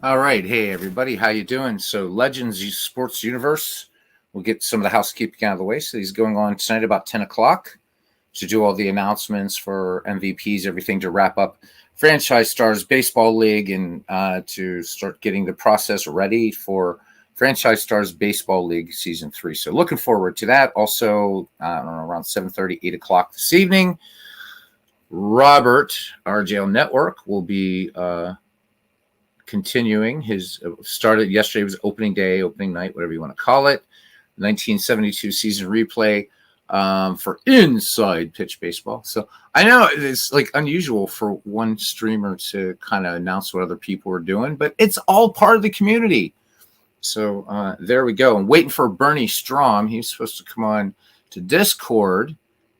All right, hey everybody, how you doing? So, Legends Sports Universe. We'll get some of the housekeeping out of the way. So, he's going on tonight about 10 o'clock to do all the announcements for MVPs, everything to wrap up Franchise Stars Baseball League and to start getting the process ready for Franchise Stars Baseball League Season 3. So, looking forward to that. Also, around 7:30, 8 o'clock this evening, Robert, our jail network, will be continuing his started yesterday was opening day, opening night, whatever you want to call it. 1972 season replay for Inside Pitch Baseball. So I know it's like unusual for one streamer to kind of announce what other people are doing, but it's all part of the community. So there we go. I'm waiting for Bernie Strom. He's supposed to come on to Discord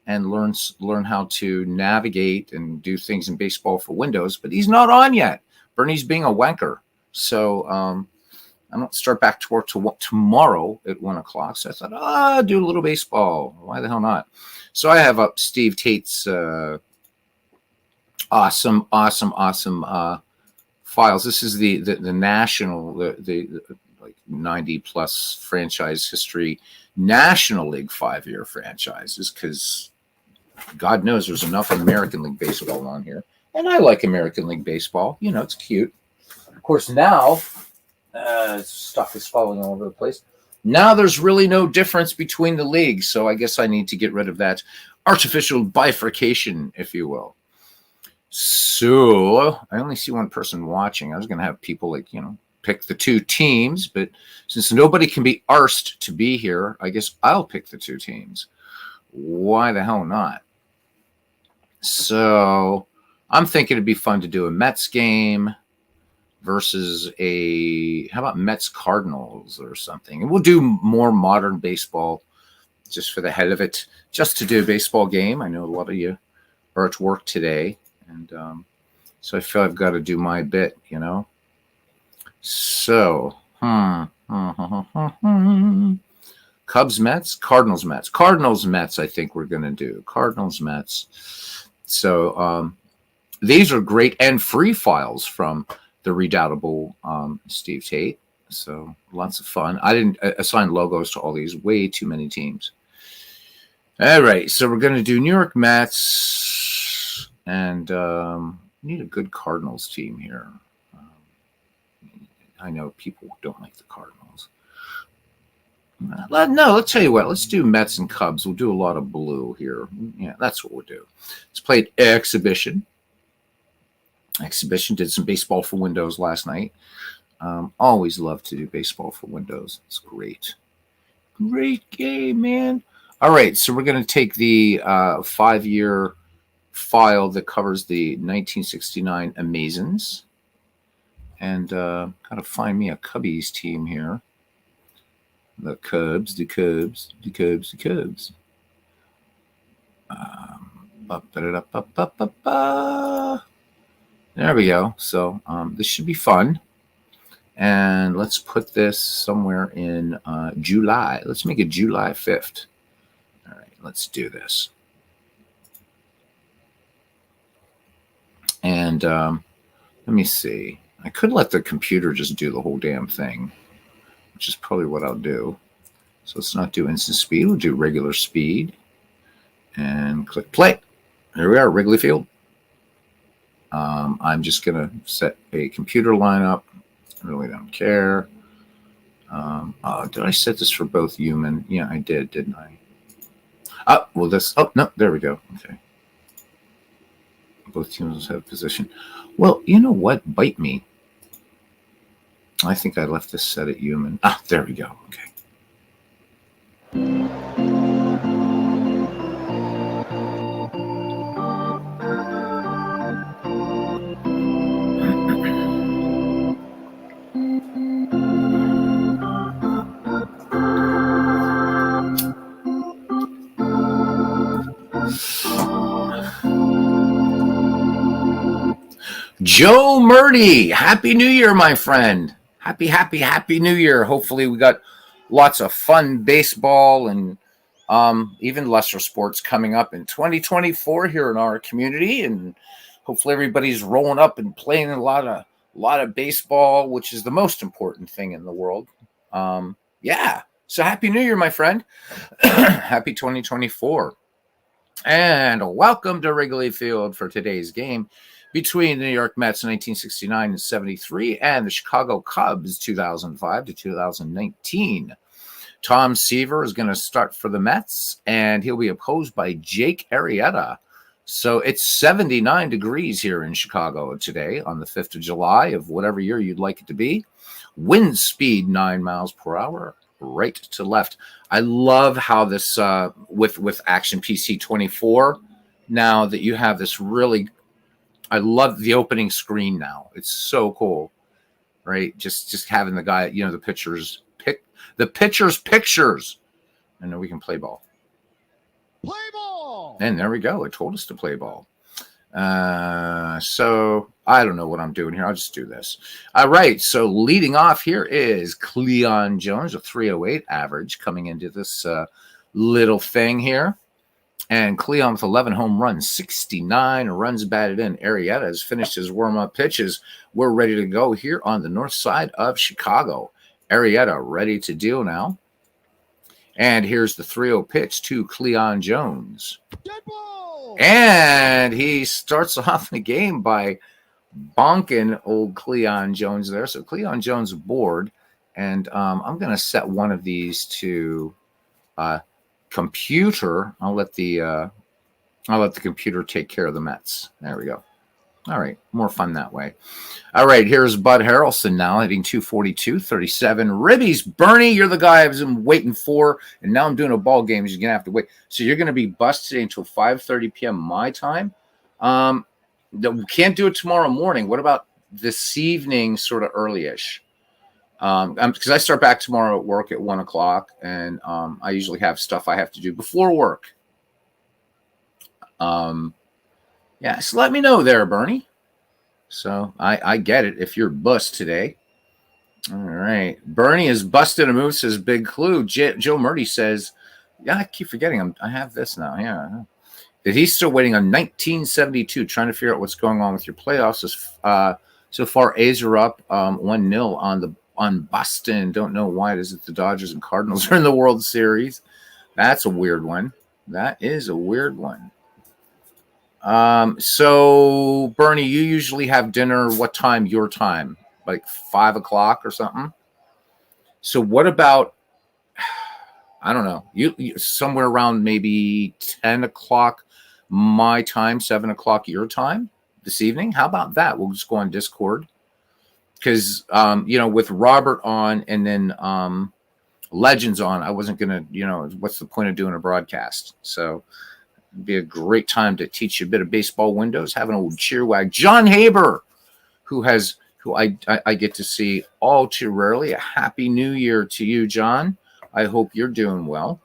and learn how to navigate and do things in baseball for Windows, but he's not on yet. Bernie's being a wanker. So I don't start back to work tomorrow at 1 o'clock. So I thought, do a little baseball. Why the hell not? So I have up Steve Tate's awesome files. This is the national, the like 90 plus franchise history National League 5-year franchises, because God knows there's enough American League Baseball on here. And I like American League Baseball. You know, it's cute. Of course, now stuff is falling all over the place. Now there's really no difference between the leagues. So I guess I need to get rid of that artificial bifurcation, if you will. So I only see one person watching. I was going to have people pick the two teams. But since nobody can be arsed to be here, I guess I'll pick the two teams. Why the hell not? So I'm thinking it'd be fun to do a Mets game versus how about Mets Cardinals or something? And we'll do more modern baseball just for the head of it, just to do a baseball game. I know a lot of you are at work today. And so I feel I've got to do my bit, So, Cubs Mets, Cardinals Mets. Cardinals Mets, I think we're going to do. Cardinals Mets. So, these are great and free files from the redoubtable Steve Tate. So lots of fun. I didn't assign logos to all these. Way too many teams. All right. So we're going to do New York Mets. And need a good Cardinals team here. I know people don't like the Cardinals. No, let's tell you what. Let's do Mets and Cubs. We'll do a lot of blue here. Yeah, that's what we'll do. Let's play Exhibition. Did some baseball for Windows last night. Always love to do baseball for Windows. It's great game, man. All right, so we're going to take the 5-year file that covers the 1969 Amazons and gotta find me a Cubbies team here. The Cubs. There we go. So this should be fun. And let's put this somewhere in July. Let's make it July 5th. All right, let's do this. And let me see. I could let the computer just do the whole damn thing, which is probably what I'll do. So let's not do instant speed. We'll do regular speed. And click play. Here we are, Wrigley Field. I'm just going to set a computer lineup. I really don't care. Did I set this for both human? Yeah, I did, didn't I? No, there we go. Okay. Both teams have position. Well, you know what? Bite me. I think I left this set at human. There we go. Okay. Joe Murdy, Happy New Year, my friend. Happy New Year. Hopefully we got lots of fun baseball and even lesser sports coming up in 2024 here in our community. And hopefully everybody's rolling up and playing a lot lot of baseball, which is the most important thing in the world. Yeah. So happy New Year, my friend. Happy 2024. And welcome to Wrigley Field for today's game between the New York Mets 1969 and 73 and the Chicago Cubs 2005 to 2019. Tom Seaver is going to start for the Mets, and he'll be opposed by Jake Arrieta. So it's 79 degrees here in Chicago today on the 5th of July of whatever year you'd like it to be. Wind speed 9 miles per hour, right to left. I love how this, with Action PC 24, now that you have this really, I love the opening screen now. It's so cool, right? Just having the guy, the pitchers pictures. And then we can play ball. Play ball. And there we go. It told us to play ball. So I don't know what I'm doing here. I'll just do this. All right. So leading off here is Cleon Jones, a 308 average coming into this little thing here. And Cleon with 11 home runs, 69 runs batted in. Arrieta has finished his warm-up pitches. We're ready to go here on the north side of Chicago. Arrieta ready to deal now. And here's the 3-0 pitch to Cleon Jones. And he starts off the game by bonking old Cleon Jones there. So Cleon Jones aboard. And I'm going to set one of these to computer. I'll let the computer take care of the Mets. There we go. All right, more fun that way. All right, here's Bud Harrelson now hitting 242, 37 ribbies. Bernie, you're the guy I was waiting for, and now I'm doing a ball game. You're going to have to wait. So you're going to be busted until 5:30 p.m. my time. We can't do it tomorrow morning. What about this evening, sort of early-ish? Because I start back tomorrow at work at 1 o'clock, and I usually have stuff I have to do before work. Yeah, so let me know there, Bernie. So I get it if you're bust today. All right. Bernie is busted a move, says Big Clue. Joe Murdy says, yeah, I keep forgetting I have this now. Yeah. That he's still waiting on 1972, trying to figure out what's going on with your playoffs. So far, A's are up 1-0 on Boston. Don't know why it is that the Dodgers and Cardinals are in the World Series. That's a weird one. That is a weird one. So Bernie, you usually have dinner what time? Your time, like 5 o'clock or something. So what about, I don't know, you somewhere around maybe 10 o'clock my time, 7 o'clock your time this evening? How about that? We'll just go on Discord because, with Robert on and then, Legends on, I wasn't going to, what's the point of doing a broadcast? So it'd be a great time to teach you a bit of baseball windows, have an old cheerwag. John Haber, who I get to see all too rarely. A happy new year to you, John. I hope you're doing well.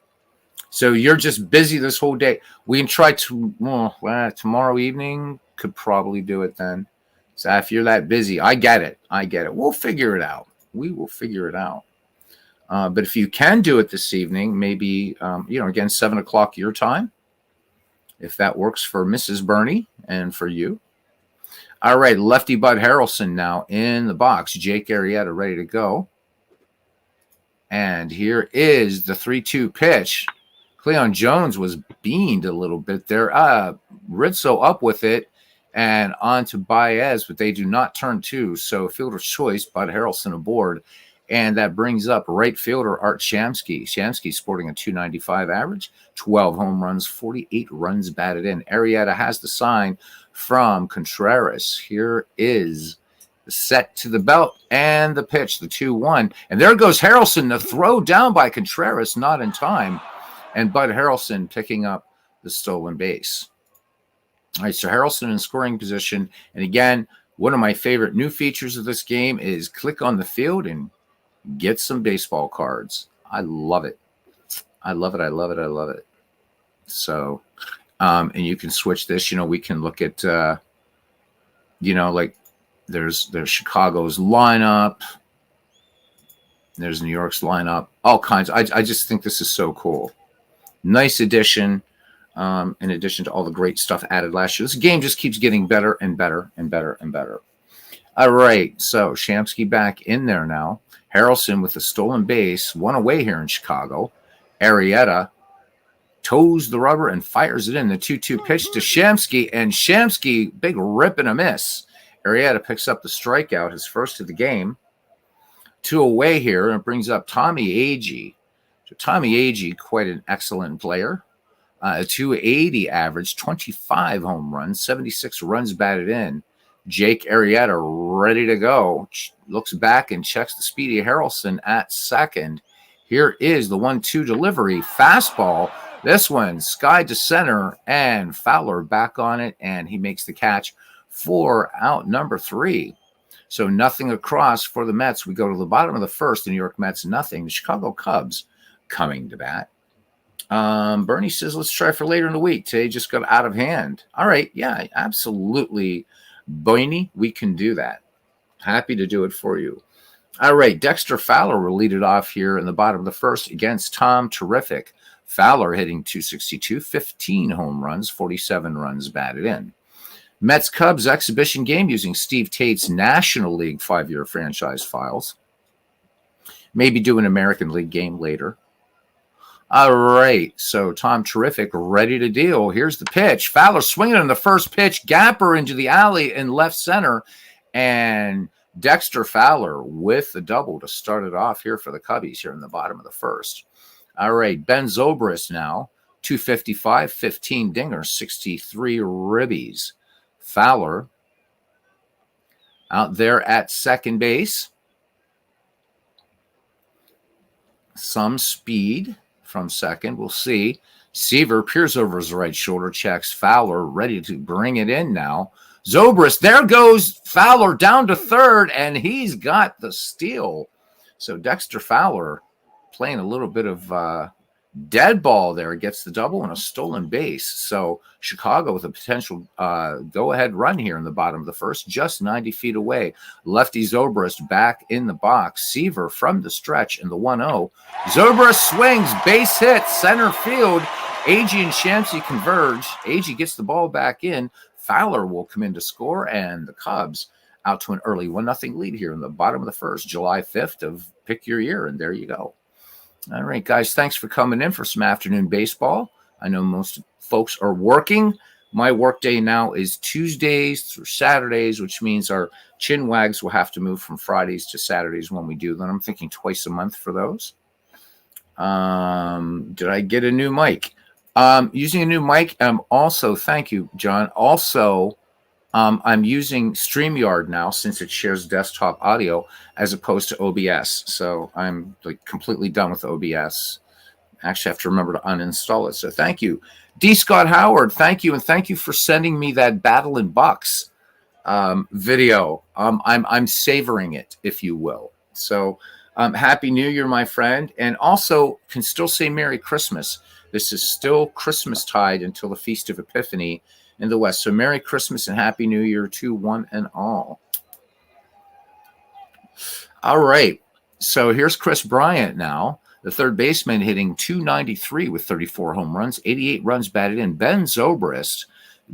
So you're just busy this whole day. We can try tomorrow evening. Could probably do it then. So if you're that busy, I get it. We'll figure it out. We will figure it out. But if you can do it this evening, maybe, again, 7 o'clock your time, if that works for Mrs. Bernie and for you. All right, lefty Bud Harrelson now in the box. Jake Arrieta ready to go. And here is the 3-2 pitch. Cleon Jones was beamed a little bit there. Rizzo up with it and on to Baez, but they do not turn two. So fielder's choice, Bud Harrelson aboard. And that brings up right fielder Art Shamsky. Shamsky sporting a .295 average, 12 home runs, 48 runs batted in. Arrieta has the sign from Contreras. Here is the set to the belt and the pitch, the 2-1. And there goes Harrelson, the throw down by Contreras, not in time. And Bud Harrelson picking up the stolen base. All right, so Harrelson in scoring position. And again, one of my favorite new features of this game is click on the field and get some baseball cards. I love it. I love it. So, and you can switch this. We can look at, like there's Chicago's lineup. There's New York's lineup. All kinds. I just think this is so cool. Nice addition. In addition to all the great stuff added last year. This game just keeps getting better and better and better and better. All right, so Shamsky back in there now. Harrelson with the stolen base, one away here in Chicago. Arrieta toes the rubber and fires it in. The 2-2 pitch to Shamsky, and Shamsky, big rip and a miss. Arrieta picks up the strikeout, his first of the game. 2 away here, and it brings up Tommy Agee. So Tommy Agee, quite an excellent player. A 280 average, 25 home runs, 76 runs batted in. Jake Arrieta ready to go. Looks back and checks the speedy Harrelson at second. Here is the 1-2 delivery. Fastball. This one, sky to center, and Fowler back on it, and he makes the catch for out number 3. So nothing across for the Mets. We go to the bottom of the first. The New York Mets, nothing. The Chicago Cubs coming to bat. Bernie says, let's try for later in the week. Today just got out of hand. All right. Yeah, absolutely. Bernie, we can do that. Happy to do it for you. All right. Dexter Fowler will lead it off here in the bottom of the first against Tom Terrific. Fowler hitting .262, 15 home runs, 47 runs batted in. Mets Cubs exhibition game using Steve Tate's National League 5-year franchise files. Maybe do an American League game later. All right, so Tom Terrific ready to deal. Here's the pitch. Fowler swinging on the first pitch. Gapper into the alley in left center. And Dexter Fowler with the double to start it off here for the Cubbies here in the bottom of the first. All right, Ben Zobrist now. 255, 15 dingers, 63 ribbies. Fowler out there at second base. Some speed from second. We'll see. Seaver peers over his right shoulder, checks Fowler, ready to bring it in now. Zobrist, there goes Fowler down to third, and he's got the steal. So Dexter Fowler playing a little bit of dead ball there, gets the double and a stolen base. So Chicago with a potential go-ahead run here in the bottom of the first, just 90 feet away. Lefty Zobrist back in the box. Seaver from the stretch in the 1-0. Zobrist swings, base hit, center field. Agee and Shamsky converge. Agee gets the ball back in. Fowler will come in to score, and the Cubs out to an early 1-0 lead here in the bottom of the first, July 5th of Pick Your Year, and there you go. All right, guys, thanks for coming in for some afternoon baseball. I know most folks are working. My work day now is Tuesdays through Saturdays, which means our chin wags will have to move from Fridays to Saturdays when we do. Then I'm thinking twice a month for those. Did I get a new mic? Using a new mic. Also, thank you, John. Also, I'm using StreamYard now since it shares desktop audio as opposed to OBS. So I'm like completely done with OBS. Actually, I have to remember to uninstall it. So thank you. D. Scott Howard, thank you. And thank you for sending me that Battle in Bucks video. I'm savoring it, if you will. So Happy New Year, my friend. And also can still say Merry Christmas. This is still Christmas tide until the Feast of Epiphany in the West. So Merry Christmas and Happy New Year to one and all. All right. So here's Chris Bryant now, the third baseman, hitting .293 with 34 home runs, 88 runs batted in. Ben Zobrist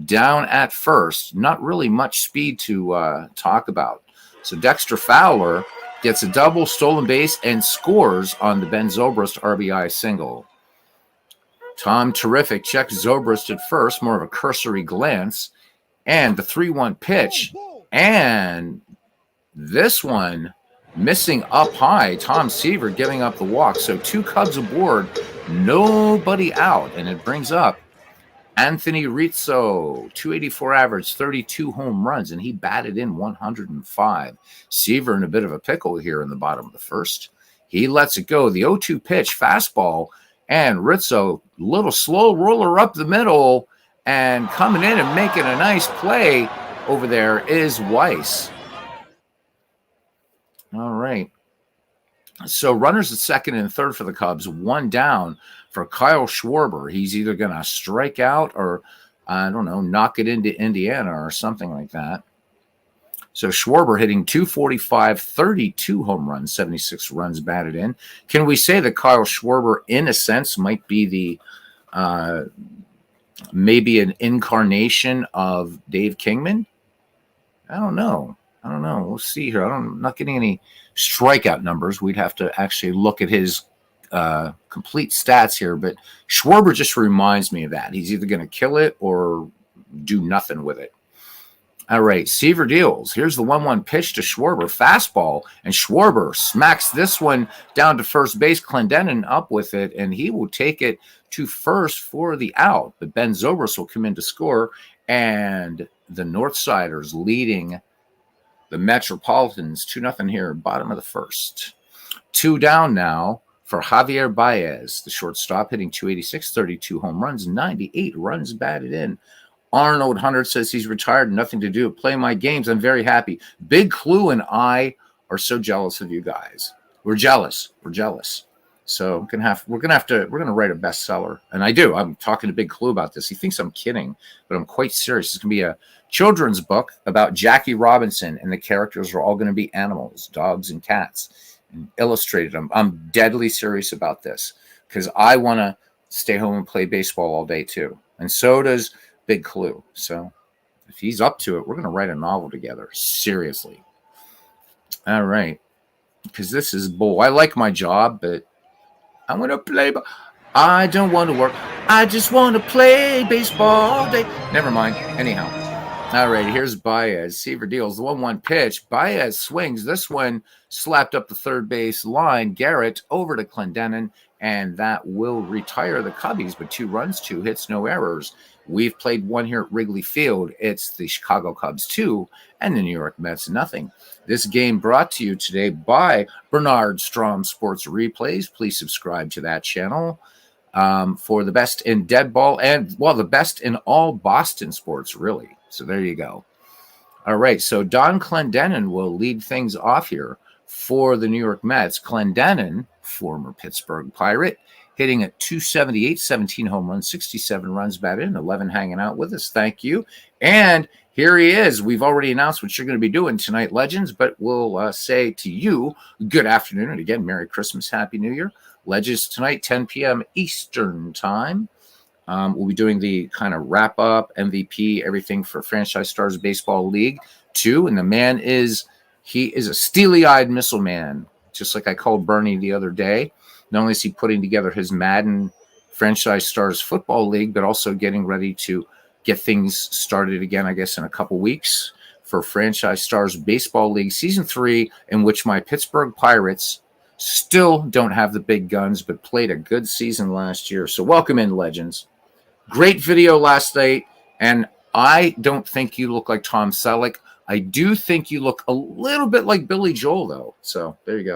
down at first. Not really much speed to talk about. So Dexter Fowler gets a double, stolen base, and scores on the Ben Zobrist RBI single. Tom Terrific checks Zobrist at first, more of a cursory glance, and the 3-1 pitch. And this one missing up high. Tom Seaver giving up the walk. So 2 Cubs aboard, nobody out. And it brings up Anthony Rizzo, 284 average, 32 home runs, and he batted in 105. Seaver in a bit of a pickle here in the bottom of the first. He lets it go. The 0-2 pitch, fastball, and Rizzo, little slow roller up the middle, and coming in and making a nice play over there is Weiss. All right. So runners at second and third for the Cubs, 1 down for Kyle Schwarber. He's either going to strike out or, I don't know, knock it into Indiana or something like that. So Schwarber hitting .245, 32 home runs, 76 runs batted in. Can we say that Kyle Schwarber, in a sense, might be the maybe an incarnation of Dave Kingman? I don't know. I don't know. We'll see here. I'm not getting any strikeout numbers. We'd have to actually look at his complete stats here. But Schwarber just reminds me of that. He's either going to kill it or do nothing with it. All right, Seaver deals. Here's the 1-1 pitch to Schwarber. Fastball, and Schwarber smacks this one down to first base. Clendenon up with it, and he will take it to first for the out. But Ben Zobrist will come in to score, and the Northsiders leading the Metropolitans 2-0 here, bottom of the first. 2 down now for Javier Baez, the shortstop, hitting 286, 32 home runs, 98 runs batted in. Arnold Hunter says he's retired, nothing to do. Play my games. I'm very happy. Big Clue and I are so jealous of you guys. We're jealous. So we're gonna write a bestseller, and I do. I'm talking to Big Clue about this. He thinks I'm kidding, but I'm quite serious. It's gonna be a children's book about Jackie Robinson, and the characters are all going to be animals, dogs and cats, and illustrated. I'm deadly serious about this because I want to stay home and play baseball all day too, and so does Big Clue. So if he's up to it, we're going to write a novel together. Seriously. All right. Because this is bull. I like my job, but I want to play. I don't want to work. I just want to play baseball all day. Never mind. Anyhow. All right. Here's Baez. Seaver deals. The 1-1 pitch. Baez swings. This one slapped up the third base line. Garrett over to Clendenon, and that will retire the Cubbies. But 2 runs, 2 hits, no errors. We've played 1 here at Wrigley Field. It's the Chicago Cubs 2 and the New York Mets nothing. This game brought to you today by Bernard Strom Sports Replays. Please subscribe to that channel for the best in dead ball and, well, the best in all Boston sports, really. So there you go. All right, so Don Clendenon will lead things off here for the New York Mets. Clendenon, former Pittsburgh Pirate, hitting at 278, 17 home runs, 67 runs batted in, 11 hanging out with us. Thank you. And here he is. We've already announced what you're going to be doing tonight, Legends, but we'll say to you, good afternoon. And again, Merry Christmas, Happy New Year. Legends tonight, 10 p.m. Eastern time. We'll be doing the kind of wrap-up, MVP, everything for Franchise Stars Baseball League 2. And the man he is a steely-eyed missile man, just like I called Bernie the other day. Not only is he putting together his Madden Franchise Stars Football League, but also getting ready to get things started again, I guess, in a couple weeks for Franchise Stars Baseball League Season 3, in which my Pittsburgh Pirates still don't have the big guns, but played a good season last year. So welcome in, Legends. Great video last night, and I don't think you look like Tom Selleck. I do think you look a little bit like Billy Joel, though. So there you go.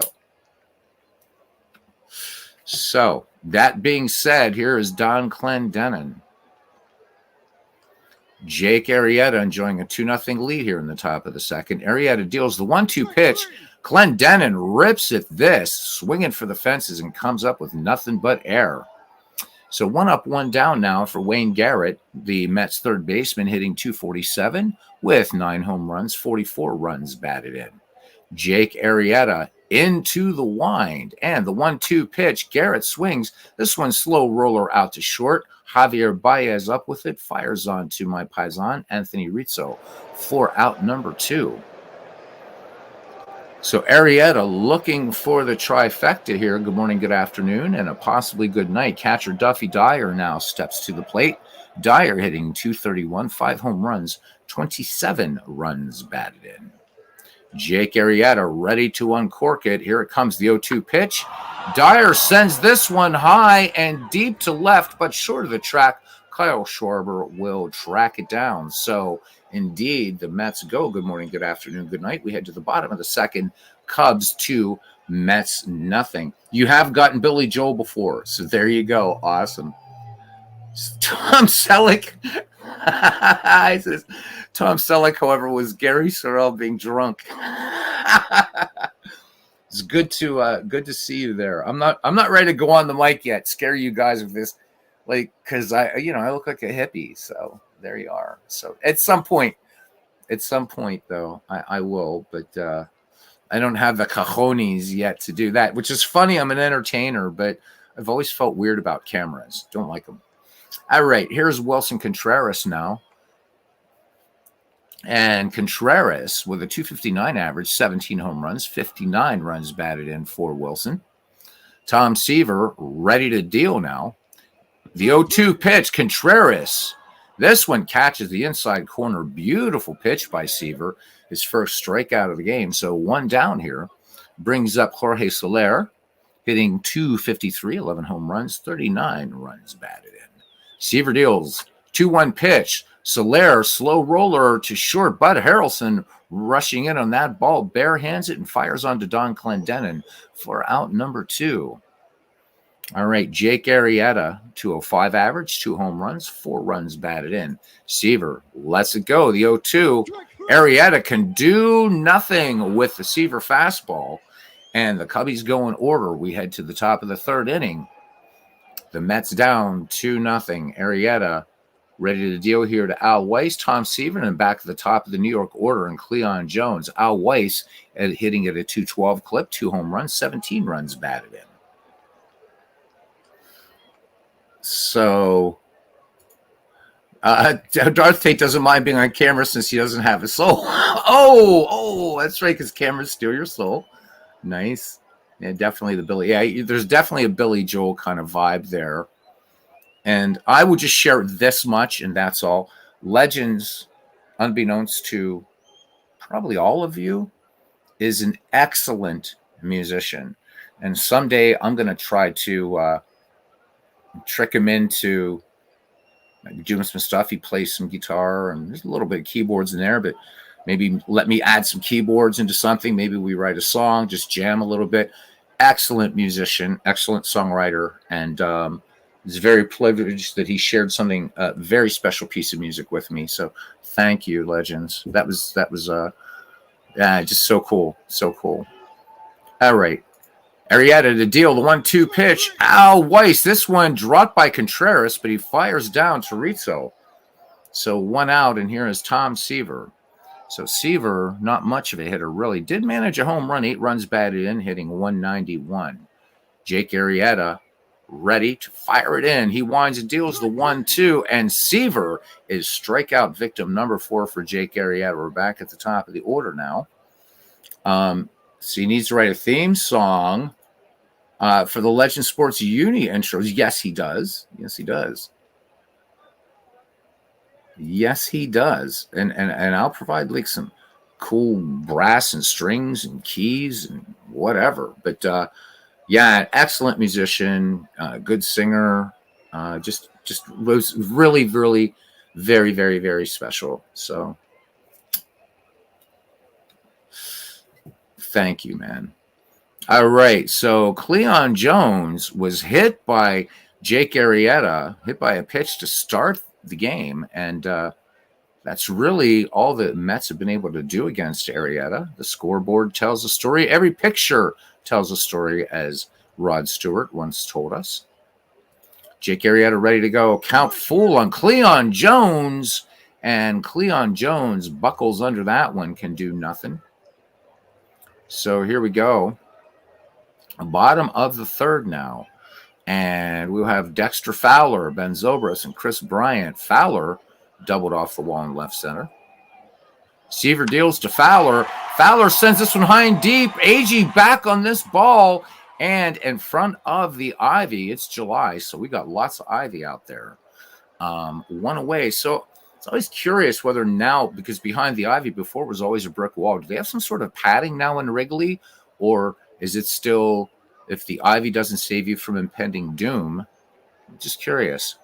So, that being said, here is Don Clendenon. Jake Arrieta enjoying a 2-0 lead here in the top of the second. Arrieta deals the 1-2 pitch. Clendenon rips at this, swinging for the fences, and comes up with nothing but air. So 1 up, 1 down now for Wayne Garrett, the Mets third baseman, hitting 247 with 9 home runs, 44 runs batted in. Jake Arrieta into the wind, and the 1-2 pitch. Garrett swings. This one slow roller out to short. Javier Baez up with it, fires on to my paisan, Anthony Rizzo, for out number 2. So Arrieta looking for the trifecta here. Good morning, good afternoon, and a possibly good night. Catcher Duffy Dyer now steps to the plate. Dyer hitting 231, 5 home runs, 27 runs batted in. Jake Arrieta ready to uncork it. Here it comes, the 0-2 pitch. Dyer sends this one high and deep to left, but short of the track. Kyle Schwarber will track it down. So, indeed, the Mets go. Good morning, good afternoon, good night. We head to the bottom of the second. Cubs 2, Mets nothing. You have gotten Billy Joel before, so there you go. Awesome. Tom Selleck. He says, Tom Selleck, however, was Gary Sorrell being drunk. It's good to see you there. I'm not ready to go on the mic yet. Scare you guys with this, like, because I look like a hippie. So there you are. So at some point though, I will, but I don't have the cajones yet to do that. Which is funny. I'm an entertainer, but I've always felt weird about cameras. Don't like them. All right, here's Wilson Contreras now. And Contreras with a 259 average, 17 home runs, 59 runs batted in for Wilson. Tom Seaver ready to deal now. The 0-2 pitch, Contreras. This one catches the inside corner. Beautiful pitch by Seaver. His first strikeout of the game. So one down here. Brings up Jorge Soler, hitting 253, 11 home runs, 39 runs batted in. Seaver deals. 2-1 pitch. Soler, slow roller to short. Bud Harrelson rushing in on that ball, barehands it and fires on to Don Clendenin for out number 2. All right, Jake Arrieta, 205 average, 2 home runs, 4 runs batted in. Seaver lets it go. The 0-2. Arrieta can do nothing with the Seaver fastball, and the Cubbies go in order. We head to the top of the 3rd inning. The Mets down 2-0. Arrieta ready to deal here to Al Weiss, Tom Seaver, and back at the top of the New York order and Cleon Jones. Al Weiss hitting at a 212 clip, 2 home runs, 17 runs batted in. So Darth Tate doesn't mind being on camera since he doesn't have a soul. oh, that's right, because cameras steal your soul. Nice. Yeah, definitely the Billy. Yeah, there's definitely a Billy Joel kind of vibe there. And I would just share this much, and that's all. Legends, unbeknownst to probably all of you, is an excellent musician. And someday I'm going to try to trick him into doing some stuff. He plays some guitar, and there's a little bit of keyboards in there, but maybe let me add some keyboards into something. Maybe we write a song, just jam a little bit. Excellent musician, excellent songwriter, and it's very privileged that he shared something, a very special piece of music with me. So thank you, Legends. That was just so cool. So cool. All right. Arrieta to deal. The 1-2 pitch. Al Weiss. This one dropped by Contreras, but he fires down to Rizzo. So 1 out, and here is Tom Seaver. So Seaver, not much of a hitter, really. Did manage a home run, 8 runs batted in, hitting 191. Jake Arrieta ready to fire it in. He winds and deals the 1-2, and Seaver is strikeout victim number 4 for Jake Arrieta. We're back at the top of the order now. So he needs to write a theme song for the Legend Sports Uni intros. Yes, he does. Yes, he does. Yes, he does. And I'll provide like some cool brass and strings and keys and whatever. But yeah, excellent musician, good singer. Just was really, really very, very, very special. So thank you, man. All right. So Cleon Jones was hit by Jake Arrieta, hit by a pitch to start the game. And that's really all the Mets have been able to do against Arrieta. The scoreboard tells a story. Every picture tells a story, as Rod Stewart once told us. Jake Arrieta ready to go. Count full on Cleon Jones. And Cleon Jones buckles under that one, can do nothing. So here we go. Bottom of the 3rd now. And we'll have Dexter Fowler, Ben Zobrist, and Chris Bryant. Fowler doubled off the wall in left center. Seaver deals to Fowler. Fowler sends this one high and deep. Agee back on this ball. And in front of the ivy, it's July, so we got lots of ivy out there. 1 away. So it's always curious whether now, because behind the ivy before was always a brick wall, do they have some sort of padding now in Wrigley? Or is it still, if the ivy doesn't save you from impending doom? I'm just curious.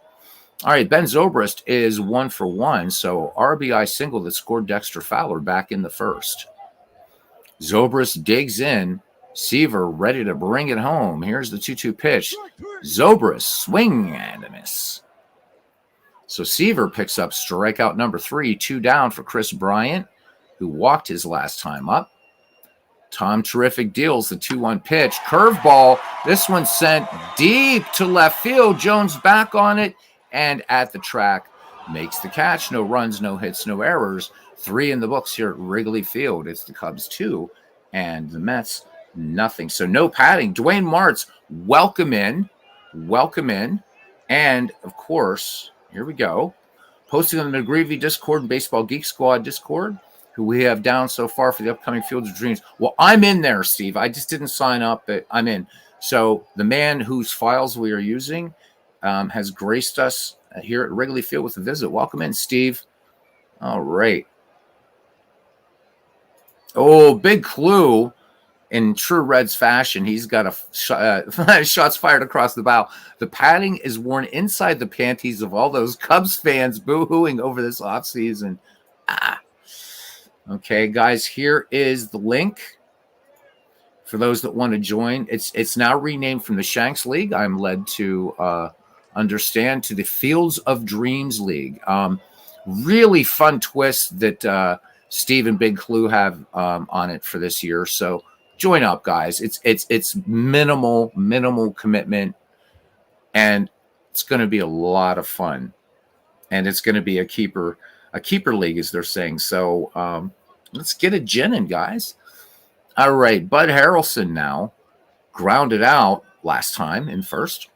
All right, Ben Zobrist is 1 for 1, so RBI single that scored Dexter Fowler back in the 1st. Zobrist digs in. Seaver ready to bring it home. Here's the 2-2 pitch. Zobrist swing and a miss. So Seaver picks up strikeout number 3, 2 down for Chris Bryant, who walked his last time up. Tom Terrific deals the 2-1 pitch. Curveball. This one sent deep to left field. Jones back on it and at the track makes the catch. No runs, no hits, no errors. 3 in the books here at Wrigley Field. It's the Cubs 2 and the Mets nothing. So no padding. Dwayne Martz, welcome in. And of course, here we go. posting on the McGreevy Discord and Baseball Geek Squad Discord, who we have down so far for the upcoming Fields of Dreams. Well, I'm in there, Steve. I just didn't sign up, but I'm in. So the man whose files we are using has graced us here at Wrigley Field with a visit. Welcome in, Steve. All right. Oh, big clue. In true Reds fashion, he's got a shots fired across the bow. The padding is worn inside the panties of all those Cubs fans boo-hooing over this offseason. Okay, guys, here is the link for those that want to join. It's now renamed from the Shanks League, I'm led to understand, to the Fields of Dreams League. Really fun twist that Steve and Big Clue have on it for this year. So join up, guys. It's minimal commitment, and it's going to be a lot of fun, and it's going to be a keeper league, as they're saying. So let's get it ginning, guys. All right, Bud Harrelson now grounded out last time in first.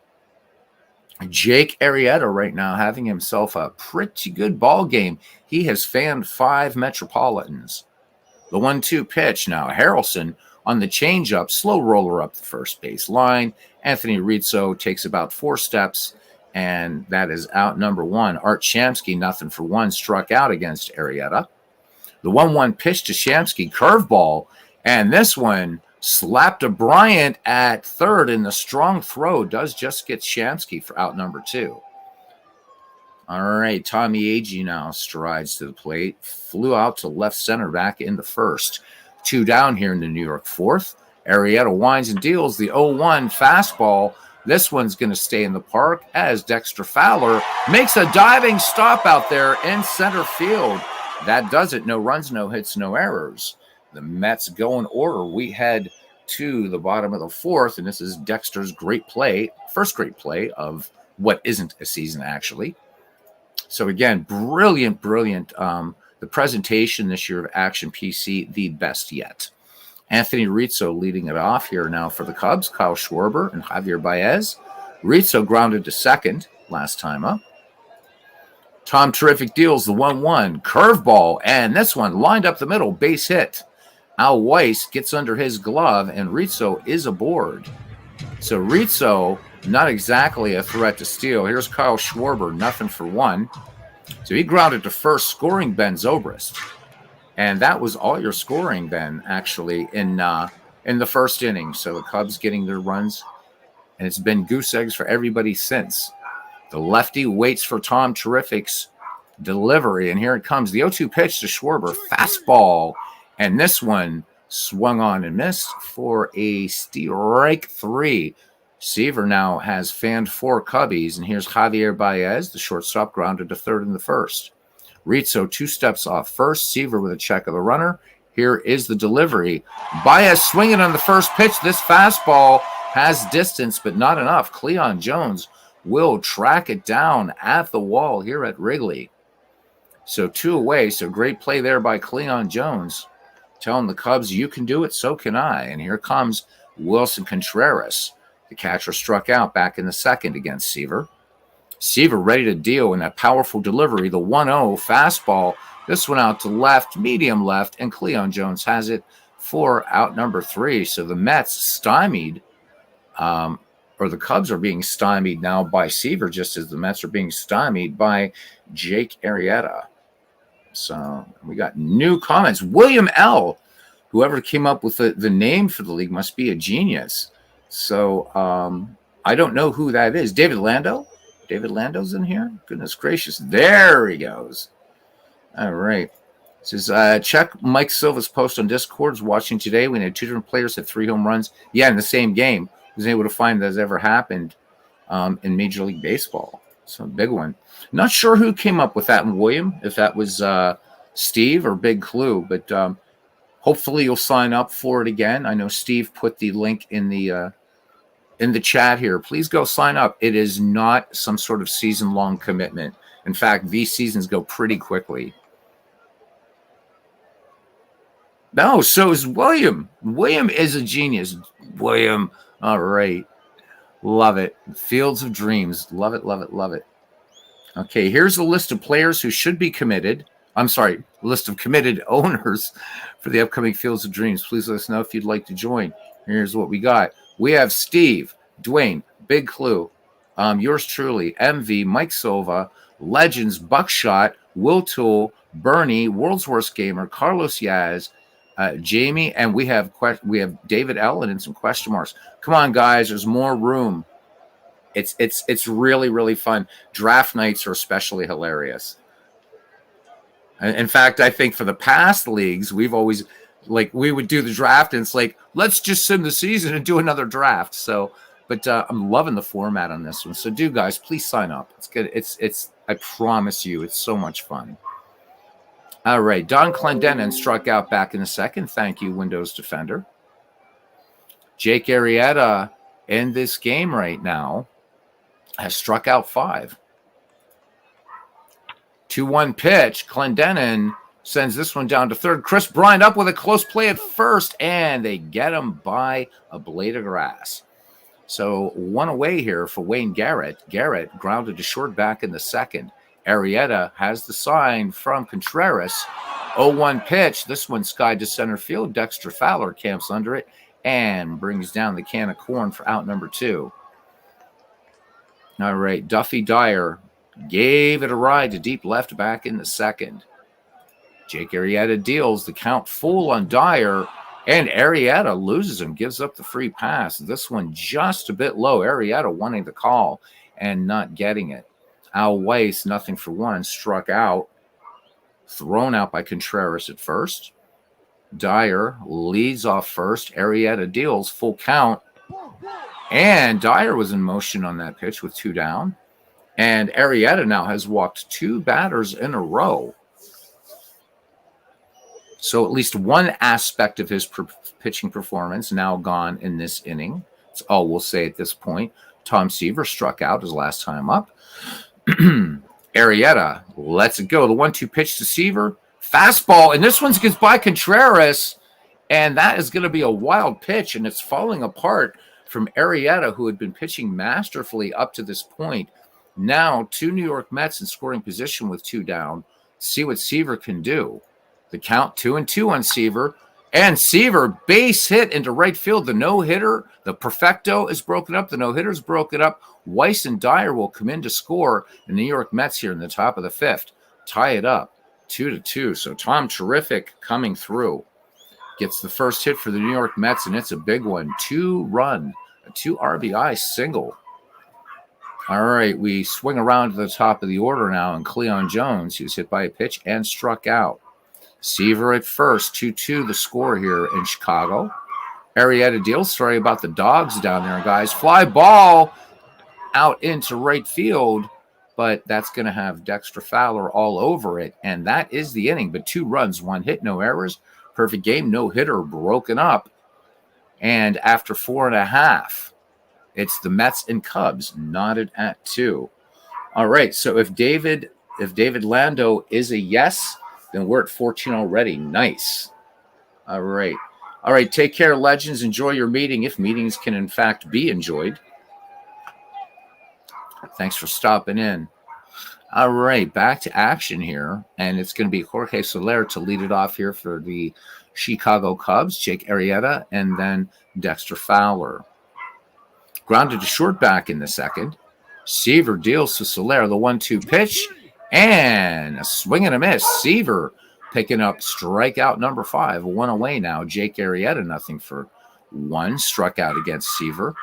Jake Arrieta right now having himself a pretty good ball game. He has fanned 5 Metropolitans. The 1-2 pitch now. Harrelson on the changeup, slow roller up the first base line. Anthony Rizzo takes about 4 steps, and that is out number 1. Art Shamsky, 0-for-1, struck out against Arrieta. The 1-1 pitch to Shamsky, curveball, and this one slapped a Bryant at third, and the strong throw does just get Shamsky for out number 2. All right, Tommy Agee now strides to the plate, flew out to left center back in the first. 2 down here in the New York fourth. Arrieta winds and deals the 0-1 fastball. This one's going to stay in the park as Dexter Fowler makes a diving stop out there in center field. That does it. No runs, no hits, no errors. The Mets go in order. We head to the bottom of the fourth, and this is Dexter's great play, first great play of what isn't a season, actually. So again, brilliant. The presentation this year of Action PC, the best yet. Anthony Rizzo leading it off here now for the Cubs. Kyle Schwarber and Javier Baez. Rizzo grounded to second last time up. Tom Terrific deals the 1-1 curveball, and this one lined up the middle, base hit. Al Weiss gets under his glove, and Rizzo is aboard. So Rizzo, not exactly a threat to steal. Here's Kyle Schwarber, 0-for-1. So he grounded to first, scoring Ben Zobrist. And that was all your scoring, Ben, actually, in the first inning. So the Cubs getting their runs, and it's been goose eggs for everybody since. The lefty waits for Tom Terrific's delivery, and here it comes. The 0-2 pitch to Schwarber, fastball, and this one swung on and missed for a strike 3. Seaver now has fanned 4 Cubbies, and here's Javier Baez, the shortstop, grounded to third in the first. Rizzo 2 steps off first. Seaver with a check of the runner. Here is the delivery. Baez swinging on the first pitch. This fastball has distance, but not enough. Cleon Jones will track it down at the wall here at Wrigley. So 2 away. So great play there by Cleon Jones, telling the Cubs, you can do it, so can I. And here comes Wilson Contreras. The catcher struck out back in the second against Seaver. Seaver ready to deal in that powerful delivery. The 1-0 fastball. This one out to left, medium left, and Cleon Jones has it for out number 3. So the Mets stymied, or the Cubs are being stymied now by Seaver, just as the Mets are being stymied by Jake Arrieta. So we got new comments. William L., whoever came up with the name for the league must be a genius. So I don't know who that is. David Lando? David Lando's in here? Goodness gracious. There he goes. All right. It says, check Mike Silva's post on Discord. Watching today. We had 2 different players hit 3 home runs. Yeah, in the same game. Wasn't able to find that has ever happened in Major League Baseball. So a big one. Not sure who came up with that one, William, if that was Steve or Big Clue, but hopefully you'll sign up for it again. I know Steve put the link in the chat here. Please go sign up. It is not some sort of season-long commitment. In fact, these seasons go pretty quickly. No, so is William. William is a genius. William, all right. Love it. Fields of Dreams. Love it, love it, love it. Okay, here's a list of players who should be committed. I'm sorry, list of committed owners for the upcoming Fields of Dreams. Please let us know if you'd like to join. Here's what we got. We have Steve, Dwayne, Big Clue, yours truly, MV, Mike Silva, Legends, Buckshot, Will Tool, Bernie, World's Worst Gamer, Carlos Yaz, Jamie, and we have David Ellen and some question marks. Come on, guys, there's more room. It's really, really fun. Draft nights are especially hilarious. In fact, I think for the past leagues, we've always we would do the draft, and it's like, let's just sim the season and do another draft. So, but I'm loving the format on this one. So, guys, please sign up. It's good. It's. I promise you, it's so much fun. All right, Don Clendenin struck out back in the second. Thank you, Windows Defender. Jake Arrieta in this game right now has struck out 5. 2-1 pitch. Clendenin sends this one down to third. Chris Bryant up with a close play at first, and they get him by a blade of grass. So 1 away here for Wayne Garrett. Garrett grounded to short back in the second. Arrieta has the sign from Contreras. 0-1 pitch. This one skied to center field. Dexter Fowler camps under it and brings down the can of corn for out number 2. All right, Duffy Dyer gave it a ride to deep left back in the second. Jake Arrieta deals the count full on Dyer, and Arrieta loses him, gives up the free pass. This one just a bit low. Arrieta wanting the call and not getting it. Al Weiss, 0-for-1, struck out. Thrown out by Contreras at first. Dyer leads off first. Arrieta deals full count. And Dyer was in motion on that pitch with 2 down. And Arrieta now has walked 2 batters in a row. So at least one aspect of his pitching performance now gone in this inning. That's all we'll say at this point. Tom Seaver struck out his last time up. Arrieta lets it go. The 1-2 pitch to Seaver. Fastball, and this one gets by Contreras. And that is going to be a wild pitch, and it's falling apart from Arrieta, who had been pitching masterfully up to this point. Now, 2 New York Mets in scoring position with 2 down. See what Seaver can do. The count 2-2 on Seaver. And Seaver base hit into right field. The no-hitter, the perfecto is broken up. The no-hitter is broken up. Weiss and Dyer will come in to score. The New York Mets here in the top of the 5th tie it up 2-2. So Tom Terrific coming through. Gets the first hit for the New York Mets, and it's a big one. 2-run, a 2 RBI single. All right, we swing around to the top of the order now, and Cleon Jones, he was hit by a pitch and struck out. Seaver at first, 2-2 the score here in Chicago. Arrieta deals. Sorry about the dogs down there, guys. Fly ball out into right field, but that's going to have Dexter Fowler all over it, and that is the inning. But 2 runs, 1 hit, no errors. Perfect game, no hitter broken up. And after 4.5, it's the Mets and Cubs knotted at 2. All right, so if David Lando is a yes, then we're at 14 already. Nice. All right. Take care, legends. Enjoy your meeting, if meetings can in fact be enjoyed. Thanks for stopping in. All right, back to action here, and it's going to be Jorge Soler to lead it off here for the Chicago Cubs, Jake Arrieta, and then Dexter Fowler. Grounded to short back in the second. Seaver deals to Soler, the 1-2 pitch, and a swing and a miss. Seaver picking up strikeout number 5, 1 away now. Jake Arrieta, 0-for-1, struck out against Seaver.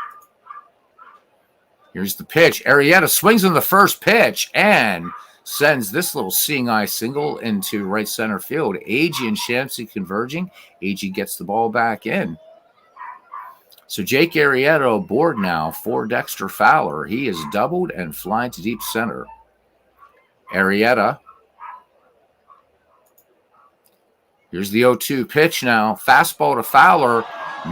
Here's the pitch. Arrieta swings on the first pitch and sends this little seeing eye single into right center field. Agee and Shamsi converging. Agee gets the ball back in. So Jake Arrieta aboard now for Dexter Fowler. He is doubled and flying to deep center. Arrieta. Here's the 0-2 pitch now. Fastball to Fowler.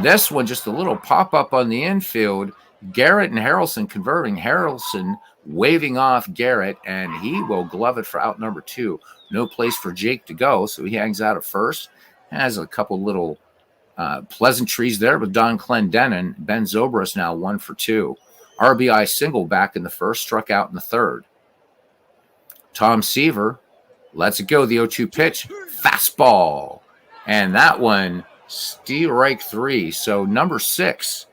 This one just a little pop-up on the infield. Garrett and Harrelson converting. Harrelson waving off Garrett, and he will glove it for out number 2. No place for Jake to go, so he hangs out at first. Has a couple little pleasantries there with Don Clendenin. Ben Zobrist now 1-for-2. RBI single back in the first, struck out in the third. Tom Seaver lets it go. The 0-2 pitch, fastball. And that one, strike 3. So number 6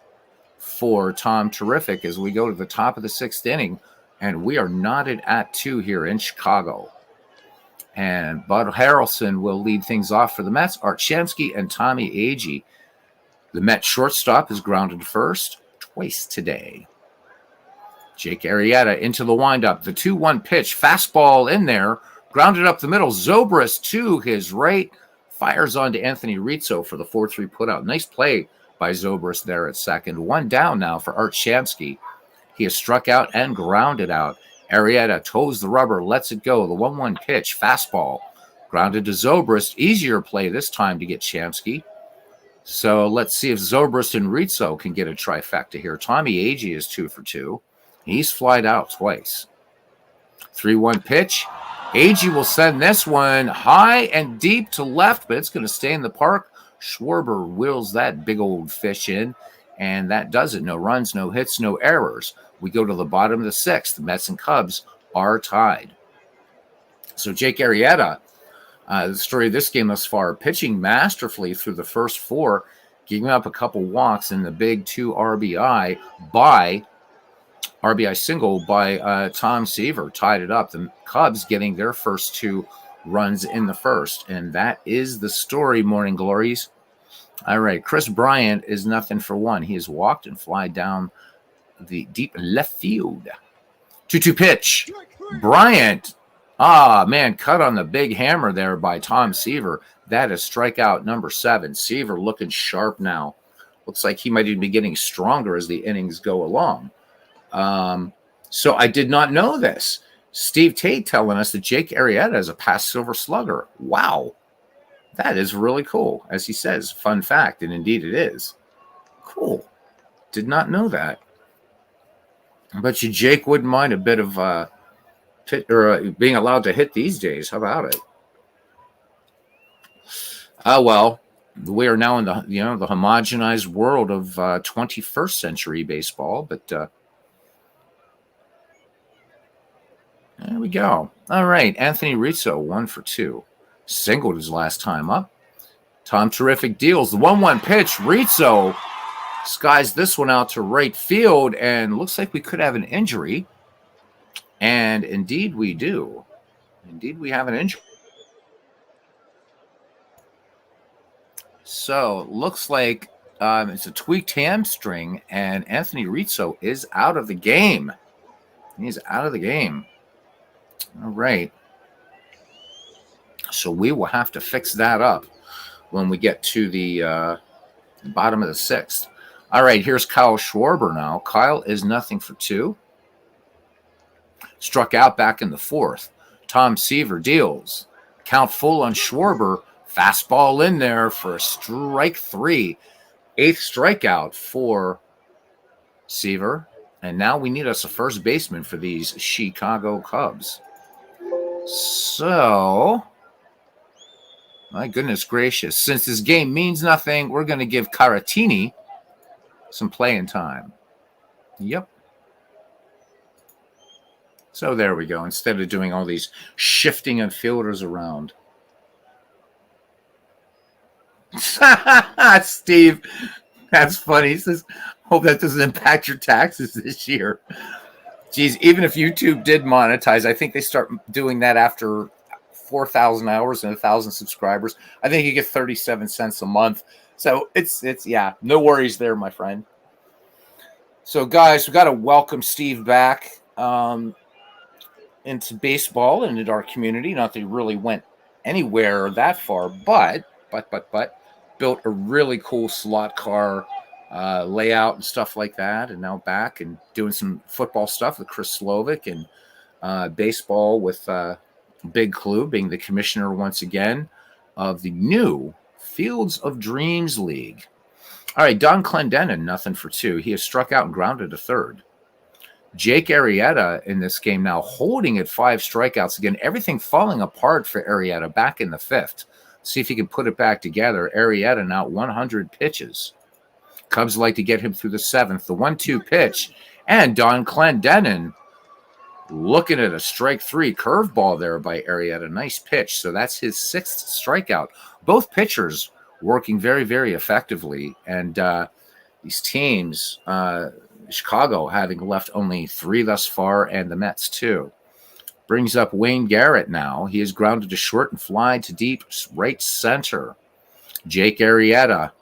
for Tom Terrific as we go to the top of the 6th inning. And we are knotted at 2 here in Chicago. And Bud Harrelson will lead things off for the Mets. Art Shamsky and Tommy Agee. The Met shortstop is grounded first twice today. Jake Arrieta into the windup. The 2-1 pitch, fastball in there, grounded up the middle. Zobrist to his right, fires on to Anthony Rizzo for the 4-3 putout. Nice play by Zobrist there at second. 1 down now for Art Shamsky. He has struck out and grounded out. Arrieta toes the rubber, lets it go. The 1-1 pitch, fastball, grounded to Zobrist. Easier play this time to get Shamsky. So let's see if Zobrist and Rizzo can get a trifecta here. Tommy Agee is 2 for 2. He's flied out twice. 3-1 pitch. Agee will send this one high and deep to left, but it's going to stay in the park. Schwarber wheels that big old fish in, and that does it. No runs, no hits, no errors. We go to the bottom of the 6th. The Mets and Cubs are tied. So Jake Arrieta, the story of this game thus far, pitching masterfully through the first 4, giving up a couple walks in the big 2 RBI single by Tom Seaver, tied it up. The Cubs getting their first 2 runs in the first. And that is the story, Morning Glories. All right, Chris Bryant is nothing for 1. He has walked and fly down the deep left field. 2-2 pitch. Bryant. Cut on the big hammer there by Tom Seaver. That is strikeout number 7. Seaver looking sharp now. Looks like he might even be getting stronger as the innings go along. So I did not know this. Steve Tate telling us that Jake Arrieta is a past silver slugger. Wow. That is really cool. As he says, fun fact, and indeed it is. Cool. Did not know that. I bet you Jake wouldn't mind a bit of being allowed to hit these days. How about it? Well, we are now in the the homogenized world of 21st century baseball, but there we go. All right, Anthony Rizzo 1 for 2, singled his last time up. Tom Terrific deals the 1-1 pitch. Rizzo skies this one out to right field, and looks like we could have an injury. And indeed we do. Indeed we have an injury. So looks like it's a tweaked hamstring, and Anthony Rizzo is out of the game. He's out of the game. All right. So we will have to fix that up when we get to the bottom of the 6th. All right, here's Kyle Schwarber now. Kyle is nothing for 2. Struck out back in the 4th. Tom Seaver deals. Count full on Schwarber. Fastball in there for strike 3. 8th strikeout for Seaver. And now we need us a first baseman for these Chicago Cubs. So, my goodness gracious. Since this game means nothing, we're going to give Caratini some playing time. Yep. So there we go. Instead of doing all these shifting of fielders around. Steve, that's funny. He says, hope that doesn't impact your taxes this year. Geez, even if YouTube did monetize, I think they start doing that after 4,000 hours and 1,000 subscribers. I think you get 37 cents a month. So it's yeah, no worries there, my friend. So guys, we got to welcome Steve back into baseball and into our community. Not that he really went anywhere that far, but built a really cool slot car layout and stuff like that, and now back and doing some football stuff with Chris Slovic and baseball with Big Clue being the commissioner once again of the new Fields of Dreams League. All right, Don Clendenin, nothing for 2. He has struck out and grounded to 3rd. Jake Arrieta in this game now holding at 5 strikeouts. Again, everything falling apart for Arrieta back in the 5th. See if he can put it back together. Arrieta now 100 pitches. Cubs like to get him through the 7th. The 1-2 pitch. And Don Clendenin Looking at a strike 3 curveball there by Arrieta. Nice pitch. So that's his 6th strikeout. Both pitchers working very, very effectively. And these teams, Chicago having left only 3 thus far, and the Mets 2. Brings up Wayne Garrett now. He is grounded to short and fly to deep right center. Jake Arrieta.